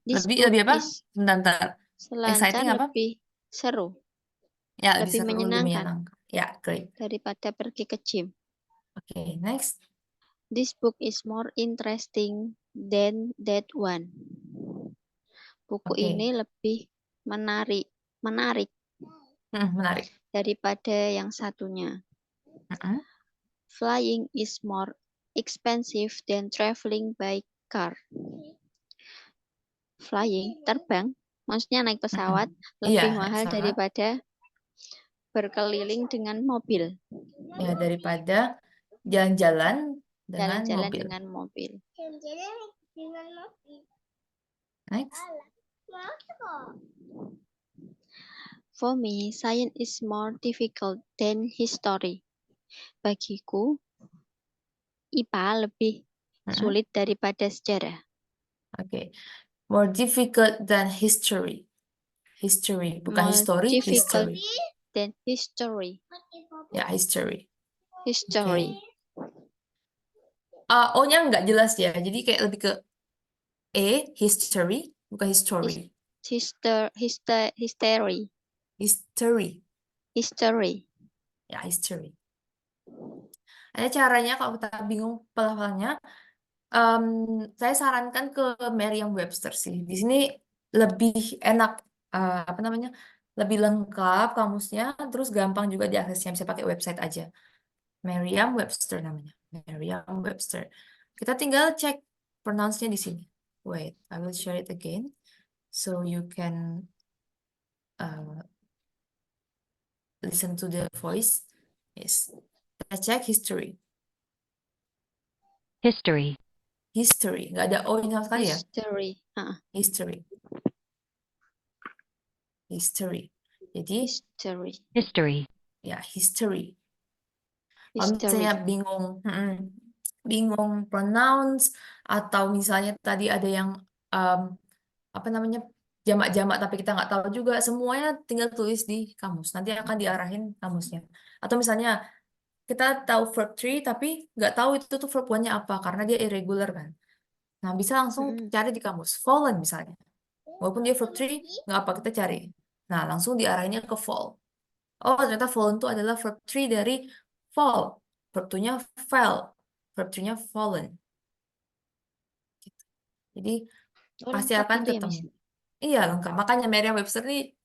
Speaker 2: this
Speaker 1: Lebih
Speaker 2: book
Speaker 1: apa?
Speaker 2: is
Speaker 1: Bentar.
Speaker 2: selancar
Speaker 1: Exciting apa?
Speaker 2: lebih seru,
Speaker 1: Ya,
Speaker 2: lebih
Speaker 1: seru, lebih
Speaker 2: menyenangkan
Speaker 1: Ya, great.
Speaker 2: daripada pergi ke gym.
Speaker 1: Okay, next.
Speaker 2: This book is more interesting than that one. Buku
Speaker 1: Okay.
Speaker 2: ini lebih menarik
Speaker 1: Menarik.
Speaker 2: daripada yang satunya.
Speaker 1: Mm-mm.
Speaker 2: Flying is more expensive than traveling by car. Flying, terbang, maksudnya naik pesawat, lebih
Speaker 1: Iya,
Speaker 2: mahal
Speaker 1: pesawat.
Speaker 2: daripada berkeliling dengan mobil.
Speaker 1: Ya, daripada jalan-jalan dengan
Speaker 2: Jalan-jalan
Speaker 1: mobil.
Speaker 2: dengan mobil.
Speaker 1: Next.
Speaker 2: For me, science is more difficult than history. Bagiku, IPA lebih sulit daripada sejarah.
Speaker 1: Okay. More difficult than history. History, bukan
Speaker 2: More
Speaker 1: history,
Speaker 2: difficult
Speaker 1: history.
Speaker 2: than history.
Speaker 1: Ya, history.
Speaker 2: History.
Speaker 1: O-nya nggak jelas ya, jadi kayak lebih ke history, bukan history.
Speaker 2: History.
Speaker 1: History.
Speaker 2: History.
Speaker 1: Ya, history. Ada caranya kalau kita bingung pelafalannya, saya sarankan ke Merriam-Webster sih. Di sini lebih enak apa namanya, lebih lengkap kamusnya, terus gampang juga diaksesnya, bisa pakai website aja. Merriam-Webster namanya, Merriam-Webster. Kita tinggal cek pronounce-nya di sini. Wait, I will share it again, so you can listen to the voice. Yes, kita cek history.
Speaker 3: history,
Speaker 1: History, nggak ada O ini sama sekali ya.
Speaker 2: History.
Speaker 1: History. History. Jadi
Speaker 2: History.
Speaker 3: history,
Speaker 1: ya history. Kalau
Speaker 2: History.
Speaker 1: misalnya bingung pronounce, atau misalnya tadi ada yang apa namanya, jamak-jamak tapi kita nggak tahu juga, semuanya tinggal tulis di kamus. Nanti akan diarahin kamusnya. Atau misalnya kita tahu verb 3 tapi nggak tahu itu tuh verb 1-nya apa karena dia irregular kan. Nah, bisa langsung cari di kamus. Fallen misalnya. Walaupun dia verb 3, nggak apa, kita cari. Nah, langsung diarahinnya ke fall. Oh, ternyata fallen itu adalah verb 3 dari fall. Verb 2-nya fell. Verb 3-nya fallen. Gitu. Jadi,
Speaker 2: Oh,
Speaker 1: pasti
Speaker 2: lengkap
Speaker 1: akan
Speaker 2: gitu ya, Miss?
Speaker 1: ketemu. Iya, lengkap. Makanya Merriam-Webster ini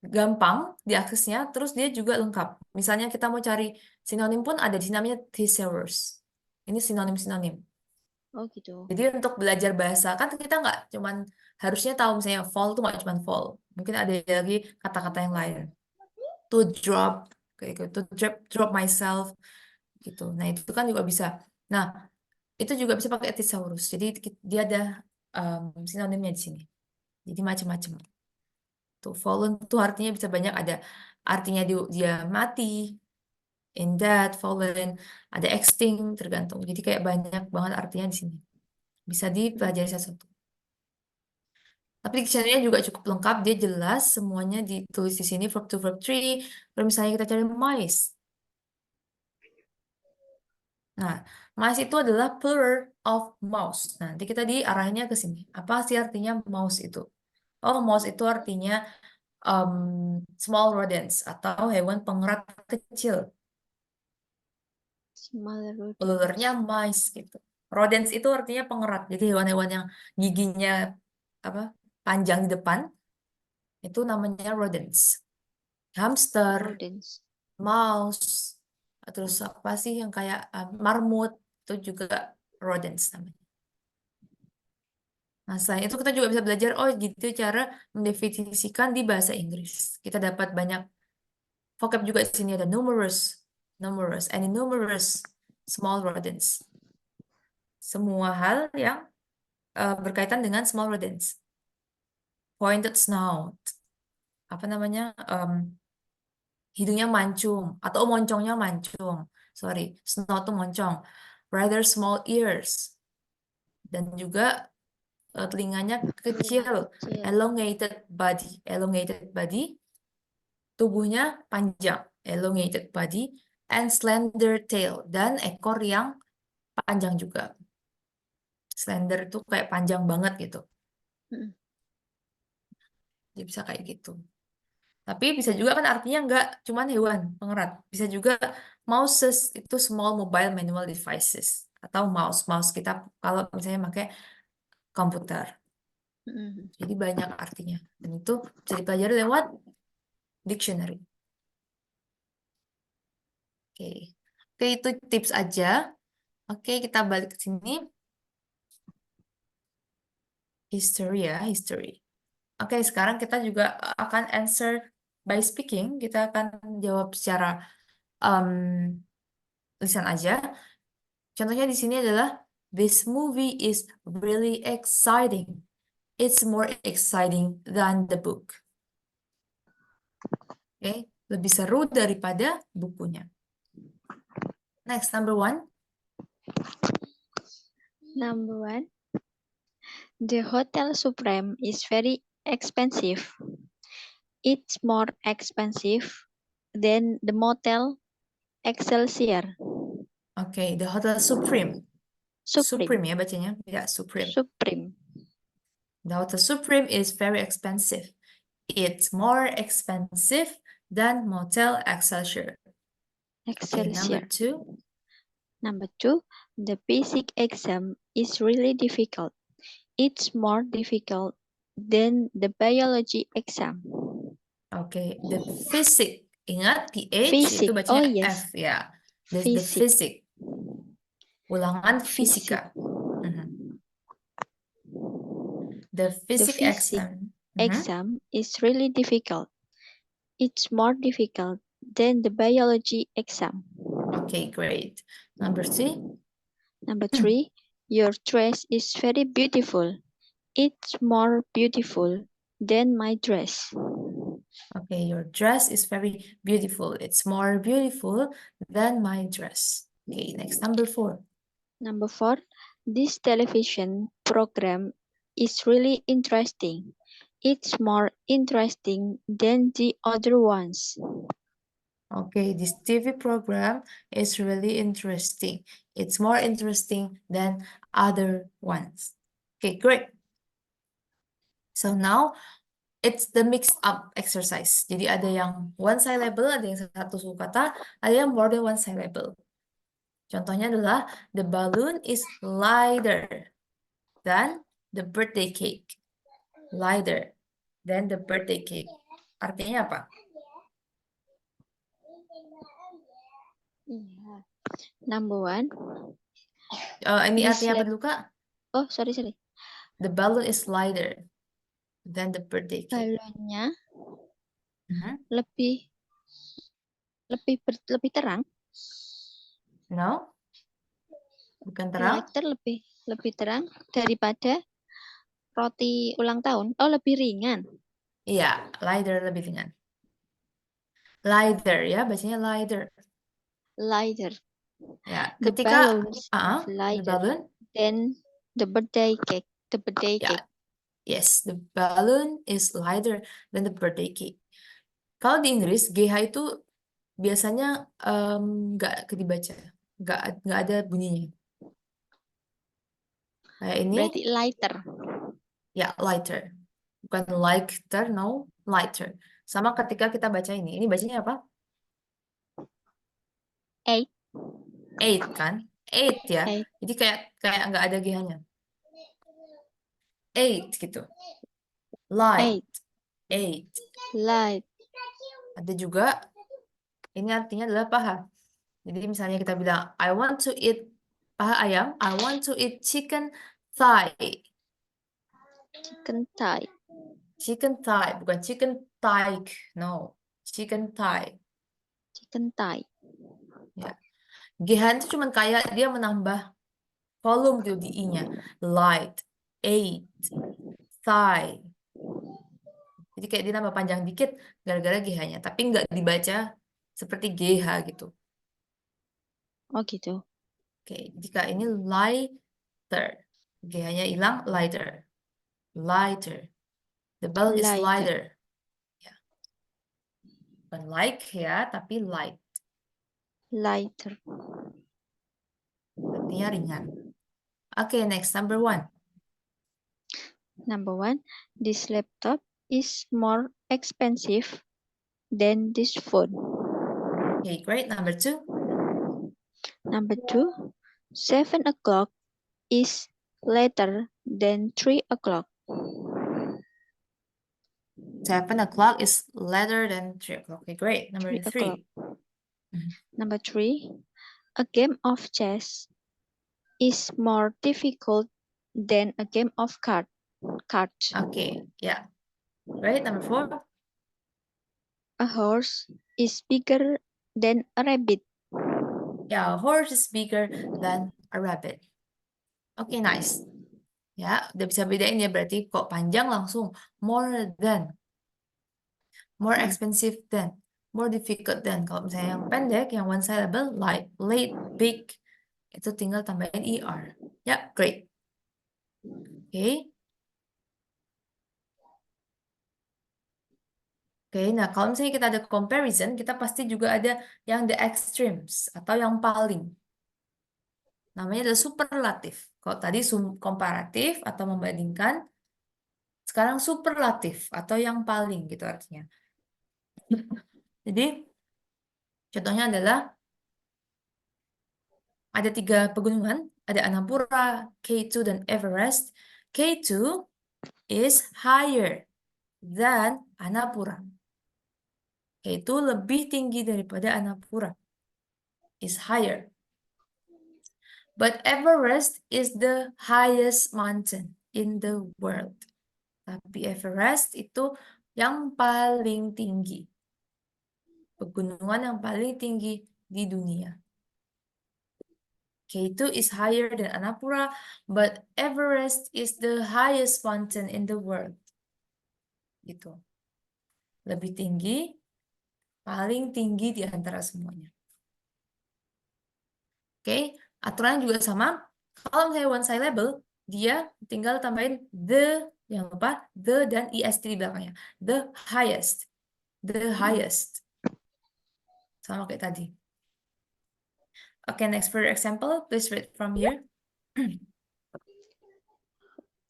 Speaker 1: gampang diaksesnya, terus dia juga lengkap. Misalnya kita mau cari sinonim pun ada di sini, namanya thesaurus. Ini sinonim-sinonim.
Speaker 2: Oh, gitu.
Speaker 1: Jadi untuk belajar bahasa, kan kita nggak cuman harusnya tahu misalnya fall itu nggak cuman fall. Mungkin ada lagi kata-kata yang lain. To drop, kayak gitu. To drop myself, gitu. Nah, itu kan juga bisa. Nah, itu juga bisa pakai thesaurus. Jadi dia ada sinonimnya di sini. Jadi macam-macam. Tuh, fallen tuh artinya bisa banyak, ada artinya dia mati, in death, fallen, ada extinct, tergantung. Jadi kayak banyak banget artinya di sini. Bisa dipelajari satu-satu. Tapi dictionary-nya juga cukup lengkap, dia jelas semuanya ditulis di sini, verb 2, verb 3. Kalau misalnya kita cari mice. Nah, mice itu adalah plural of mouse. Nah, nanti kita diarahinnya ke sini. Apa sih artinya mouse itu? Oh, mouse itu artinya small rodents atau hewan pengerat kecil.
Speaker 2: Smaller rodents.
Speaker 1: Pluralnya mice gitu. Rodents itu artinya pengerat. Jadi hewan-hewan yang giginya apa panjang di depan itu namanya rodents. Hamster,
Speaker 2: Rodents.
Speaker 1: mouse, terus apa sih yang kayak marmut, itu juga rodents namanya. Nah, selain itu kita juga bisa belajar, oh gitu cara mendefinisikan di bahasa Inggris. Kita dapat banyak vocab juga di sini, ada numerous, and numerous small rodents. Semua hal yang berkaitan dengan small rodents. Pointed snout, apa namanya, hidungnya mancung atau moncongnya mancung. Sorry, snout tuh moncong. Rather small ears, dan juga telinganya kecil. Elongated body, tubuhnya panjang. Elongated body and slender tail, dan ekor yang panjang juga. Slender itu kayak panjang banget gitu. Dia bisa kayak gitu. Tapi bisa juga kan artinya nggak cuman hewan pengerat. Bisa juga mouses itu small mobile manual devices. Atau mouse kita kalau misalnya pakai komputer. Jadi banyak artinya. Dan itu bisa dipelajari lewat dictionary. Oke. Oke, itu tips aja. Oke, kita balik ke sini. History ya, history. Oke, sekarang kita juga akan answer by speaking. Kita akan jawab secara lisan aja. Contohnya di sini adalah, this movie is really exciting. It's more exciting than the book. Oke, lebih seru daripada bukunya. Next, number 1.
Speaker 2: Number 1. The Hotel Supreme is very expensive. It's more expensive than the Motel Excelsior.
Speaker 1: Oke, the Hotel Supreme.
Speaker 2: Supreme.
Speaker 1: Supreme ya bacanya, ya Supreme.
Speaker 2: Supreme.
Speaker 1: The Hotel Supreme is very expensive. It's more expensive than Motel Excelsior. Okay, number
Speaker 2: Excelsior.
Speaker 1: 2.
Speaker 2: Number 2. The basic exam is really difficult. It's more difficult then the biology exam.
Speaker 1: Oke, the physics. Ingat PH itu
Speaker 2: Physics.
Speaker 1: bacanya
Speaker 2: Oh yes,
Speaker 1: F ya. The
Speaker 2: physics.
Speaker 1: physics. Ulangan
Speaker 2: Physics.
Speaker 1: fisika. Mhm. The
Speaker 2: The
Speaker 1: physics
Speaker 2: physics
Speaker 1: exam.
Speaker 2: exam is really difficult. It's more difficult than the biology exam.
Speaker 1: Okay, great. Number 3.
Speaker 2: Number 3, your dress is very beautiful. It's more beautiful than my dress.
Speaker 1: Okay, your dress is very beautiful. It's more beautiful than my dress. Okay, next, number 4.
Speaker 2: Number 4, this television program is really interesting. It's more interesting than the other ones.
Speaker 1: Okay, this TV program is really interesting. It's more interesting than other ones. Okay, great. So now it's the mix up exercise. Jadi ada yang one syllable, ada yang satu suku kata, ada yang more than one syllable. Contohnya adalah the balloon is lighter than the birthday cake. Lighter than the birthday cake. Artinya apa?
Speaker 2: Number 1,
Speaker 1: Ini
Speaker 2: this
Speaker 1: artinya apa dulu, Kak?
Speaker 2: oh sorry.
Speaker 1: The balloon is lighter than the birthday cake.
Speaker 2: Balonnya
Speaker 1: Mhm.
Speaker 2: lebih terang.
Speaker 1: No? Bukan terang?
Speaker 2: Lighter lebih terang daripada roti ulang tahun. Oh, lebih ringan.
Speaker 1: Iya, lighter lebih ringan. Lighter ya, bacanya lighter.
Speaker 2: Lighter.
Speaker 1: Ya,
Speaker 2: The
Speaker 1: ketika
Speaker 2: balloons is
Speaker 1: the
Speaker 2: lighter
Speaker 1: balloon,
Speaker 2: than the birthday cake. The birthday
Speaker 1: ya,
Speaker 2: cake.
Speaker 1: yes, the balloon is lighter than the birthday cake. Kalau di Inggris, GH itu biasanya nggak dibaca, nggak ada bunyinya. Kayak ini,
Speaker 2: Berarti lighter.
Speaker 1: ya lighter, bukan lighter, no, lighter. Sama ketika kita baca ini bacanya apa?
Speaker 2: 8.
Speaker 1: 8 kan? 8 ya.
Speaker 2: 8.
Speaker 1: Jadi kayak nggak ada GH-nya. 8 gitu. Light. 8.
Speaker 2: Light.
Speaker 1: Ada juga ini artinya adalah paha. Jadi misalnya kita bilang I want to eat paha ayam, I want to eat chicken thigh.
Speaker 2: Chicken thigh.
Speaker 1: Chicken thigh, bukan chicken thigh. No, chicken thigh.
Speaker 2: Chicken thigh.
Speaker 1: Ya. GH itu cuma kayak dia menambah volume gitu di I-nya. Light, 8, thigh. Jadi kayak dia nambah panjang dikit gara-gara GH-nya, tapi nggak dibaca seperti GH gitu.
Speaker 2: Oh gitu.
Speaker 1: Oke, jika ini lighter, GH-nya hilang, lighter. Lighter. The balloon is
Speaker 2: Lighter.
Speaker 1: lighter. Ya. Bukan like ya, tapi light.
Speaker 2: Lighter.
Speaker 1: Artinya ringan. Oke, next, number 1.
Speaker 2: Number 1, this laptop is more expensive than this phone.
Speaker 1: Okay, great. Number 2.
Speaker 2: Number 2, 7 o'clock is later than 3 o'clock.
Speaker 1: 7 o'clock is later than 3 o'clock. Okay, great. Number 3.
Speaker 2: Number 3, a game of chess is more difficult than a game of cards.
Speaker 1: Okay, yeah. Great. Number 4.
Speaker 2: A horse is bigger than a rabbit.
Speaker 1: Yeah, a horse is bigger than a rabbit. Okay, nice. Ya, udah bisa bedain ya, berarti kok panjang langsung more than. More expensive than. More difficult than. Kalau misalnya yang pendek, yang one syllable, like, late, big, itu tinggal tambahin ER. Ya, great. Oke. Oke, nah kalau misalnya kita ada comparison, kita pasti juga ada yang the extremes, atau yang paling. Namanya adalah superlatif. Kalau tadi komparatif atau membandingkan, sekarang superlatif atau yang paling gitu artinya. Jadi, contohnya adalah ada 3 pegunungan, ada Annapurna, K2, dan Everest. K2 is higher than Annapura. Yaitu lebih tinggi daripada Annapura. Is higher. But Everest is the highest mountain in the world. Tapi Everest itu yang paling tinggi. Pegunungan yang paling tinggi di dunia. K2 is higher than Annapura, but Everest is the highest mountain in the world. Gitu. Lebih tinggi, paling tinggi di antara semuanya. Oke, aturan juga sama. Kalau misalnya one syllable, dia tinggal tambahin the, jangan lupa, the dan est di belakangnya. The highest. The highest. Sama kayak tadi. Okay, next for example, please read from here.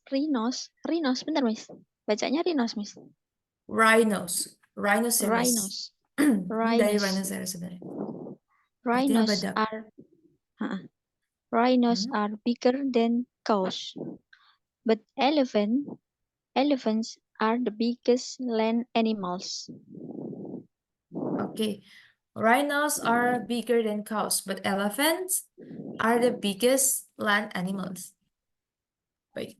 Speaker 2: Rhinos, bentar Miss. Bacanya rhinos, Miss.
Speaker 1: Rhinos. Rhinoceros.
Speaker 2: Rhinos.
Speaker 1: Ini dari
Speaker 2: Rhinos.
Speaker 1: rhinoceros sebenarnya.
Speaker 2: Rhinos
Speaker 1: badak.
Speaker 2: are bigger than cows. But elephants are the biggest land animals.
Speaker 1: Okay. Rhinos are bigger than cows, but elephants are the biggest land animals. Wait.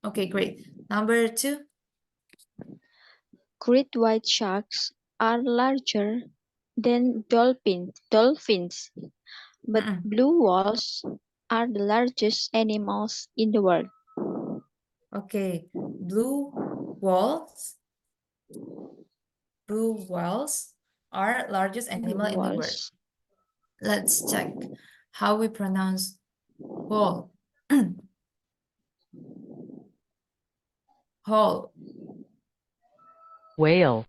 Speaker 1: Okay, great. Number 2.
Speaker 2: Great white sharks are larger than dolphins, but blue whales are the largest animals in the world.
Speaker 1: Okay, blue whales are largest animal in the world. Let's check how we pronounce whale. Whale.
Speaker 3: Whale.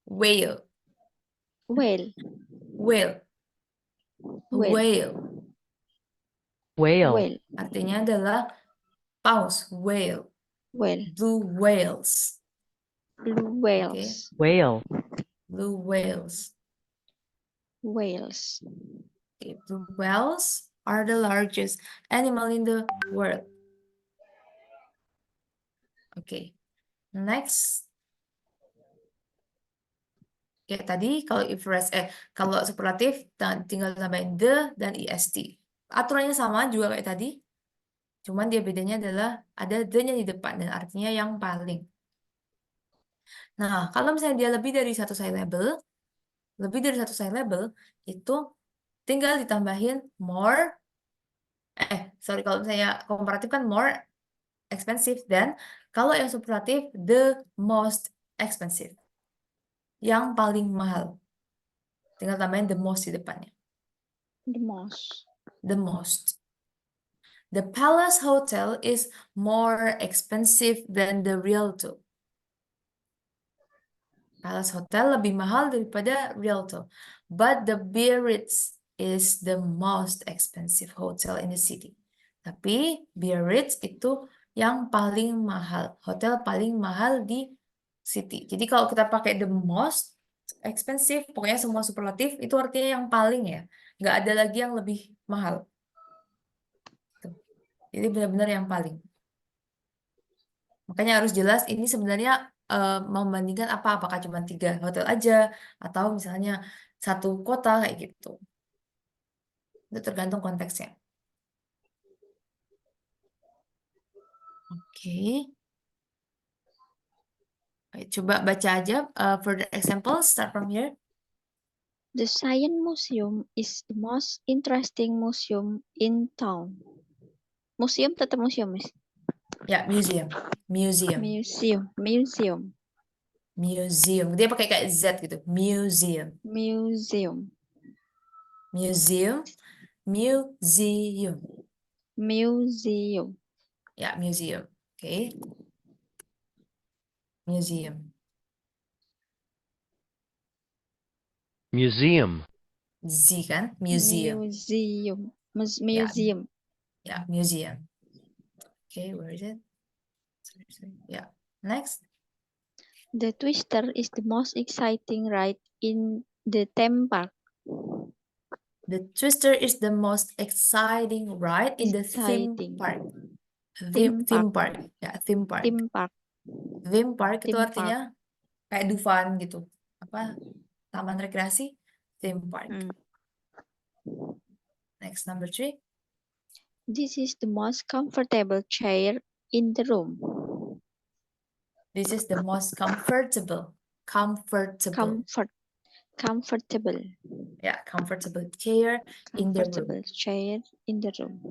Speaker 1: Whale.
Speaker 2: Whale.
Speaker 1: Whale.
Speaker 2: Whale.
Speaker 1: Whale.
Speaker 3: Whale.
Speaker 2: Whale.
Speaker 1: Artinya adalah paus. Whale.
Speaker 2: Whale.
Speaker 1: Blue whales.
Speaker 2: Blue whales.
Speaker 3: Whale.
Speaker 1: Blue whales.
Speaker 2: Whales.
Speaker 1: Okay, blue whales are the largest animal in the world. Okay, next. Kayak tadi kalau superlatif tinggal tambahin the dan est. Aturannya sama juga kayak tadi. Cuman dia bedanya adalah ada the-nya di depan dan artinya yang paling. Nah, kalau misalnya dia lebih dari satu syllable, itu tinggal ditambahin more. Kalau misalnya komparatif kan more expensive, dan kalau yang superlatif the most expensive. Yang paling mahal. Tinggal tambahin the most di depannya.
Speaker 2: The most.
Speaker 1: The most. The Palace Hotel is more expensive than the Rialto. Palace Hotel lebih mahal daripada Rialto. But the Biarritz is the most expensive hotel in the city. Tapi Biarritz itu yang paling mahal. Hotel paling mahal di city. Jadi kalau kita pakai the most expensive, pokoknya semua superlatif, itu artinya yang paling ya. Nggak ada lagi yang lebih mahal. Jadi benar-benar yang paling. Makanya harus jelas ini sebenarnya membandingkan apakah cuma 3 hotel aja, atau misalnya satu kota kayak gitu. Itu tergantung konteksnya. Oke. Coba baca aja for the example, start from here.
Speaker 2: The Science Museum is the most interesting museum in town. Museum tetap museum, Miss.
Speaker 1: Ya, museum. Museum.
Speaker 2: Museum. Museum.
Speaker 1: Museum. Dia pakai kayak Z gitu. Museum.
Speaker 2: Museum.
Speaker 1: Museum. Museum.
Speaker 2: Museum.
Speaker 1: Ya, museum. Oke. Museum.
Speaker 3: Museum.
Speaker 1: Z kan? Museum.
Speaker 2: Museum. Museum.
Speaker 1: Ya, museum. Okay, where is it? Sorry. Yeah. Next.
Speaker 2: The Twister is the most exciting ride in the theme park.
Speaker 1: The Twister is the most exciting ride in the theme park. Theme park. Ya, theme park.
Speaker 2: Theme park.
Speaker 1: Theme park itu
Speaker 2: Theme park.
Speaker 1: artinya kayak Dufan gitu. Apa? Taman rekreasi, theme park.
Speaker 2: Hmm.
Speaker 1: Next, number 3.
Speaker 2: This is the most comfortable chair in the room.
Speaker 1: This is the most comfortable. Comfortable.
Speaker 2: Comfortable.
Speaker 1: Ya, comfortable chair in the room.
Speaker 2: Comfortable chair in the room.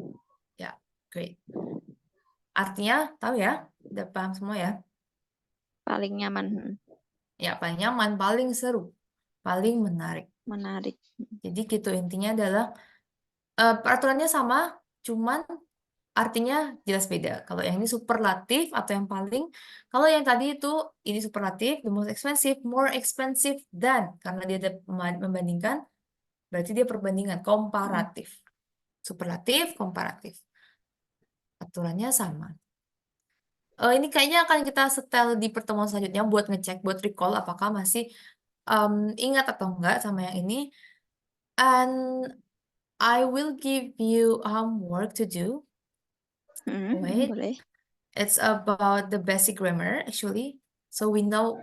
Speaker 1: Ya, great. Artinya, tahu ya? Udah paham semua ya?
Speaker 2: Paling nyaman.
Speaker 1: Ya, paling nyaman, paling seru, paling menarik.
Speaker 2: Menarik.
Speaker 1: Jadi gitu, intinya adalah peraturannya sama, cuman artinya jelas beda. Kalau yang ini superlatif atau yang paling, kalau yang tadi itu ini superlatif, the most expensive, more expensive than, karena dia ada membandingkan, berarti dia perbandingan, komparatif. Superlatif, komparatif. Aturannya sama. Ini kayaknya akan kita setel di pertemuan selanjutnya buat ngecek, buat recall apakah masih ingat atau enggak sama yang ini. And I will give you homework to do. Wait.
Speaker 2: Boleh.
Speaker 1: It's about the basic grammar actually. So we know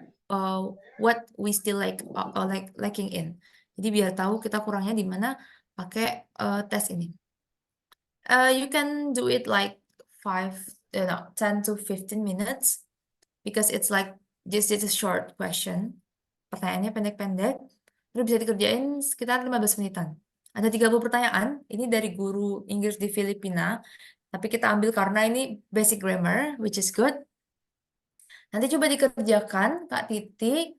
Speaker 1: what we still lacking in. Jadi biar tahu kita kurangnya di mana pakai tes ini. You can do it like 10 to 15 minutes because it's like just a short question. Pertanyaannya pendek-pendek, terus bisa dikerjain sekitar 15 menitan. Ada 30 pertanyaan, ini dari guru Inggris di Filipina, tapi kita ambil karena ini basic grammar, which is good. Nanti coba dikerjakan, Kak Titik.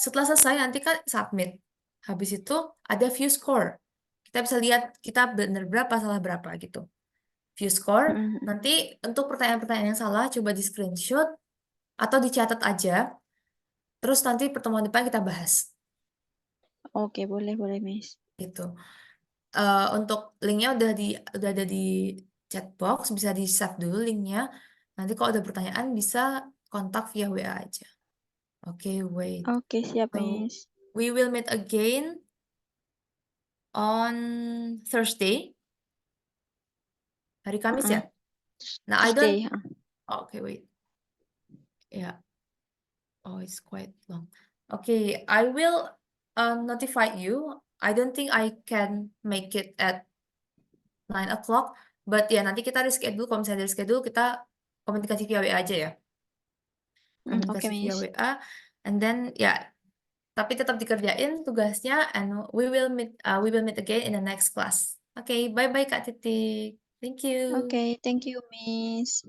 Speaker 1: Setelah selesai, nanti kan submit. Habis itu ada view score. Kita bisa lihat kita benar berapa, salah berapa gitu. View score. Nanti untuk pertanyaan-pertanyaan yang salah, coba di screenshot atau dicatat aja. Terus nanti pertemuan depan kita bahas.
Speaker 2: Oke, boleh, Miss.
Speaker 1: Gitu. Untuk linknya udah ada di chat box, bisa di save dulu linknya. Nanti kalau ada pertanyaan bisa kontak via WA aja. Oke, wait.
Speaker 2: Oke, siap,
Speaker 1: So,
Speaker 2: Miss.
Speaker 1: we will meet again on Thursday. Hari Kamis ya? Nah, I don't.
Speaker 2: Tuesday.
Speaker 1: Okay, wait. Yeah. Oh, it's quite long. Okay, I will notify you. I don't think I can make it at 9 o'clock, but ya nanti kita reschedule. Kalau misalnya reschedule, kita komunikasi via WA aja ya. Komunikasi
Speaker 2: Oke,
Speaker 1: via
Speaker 2: Miss.
Speaker 1: WA, and then ya, tapi tetap dikerjain tugasnya, and we will meet again in the next class. Okay, bye bye Kak Titik. Thank you.
Speaker 2: Oke, thank you, Miss.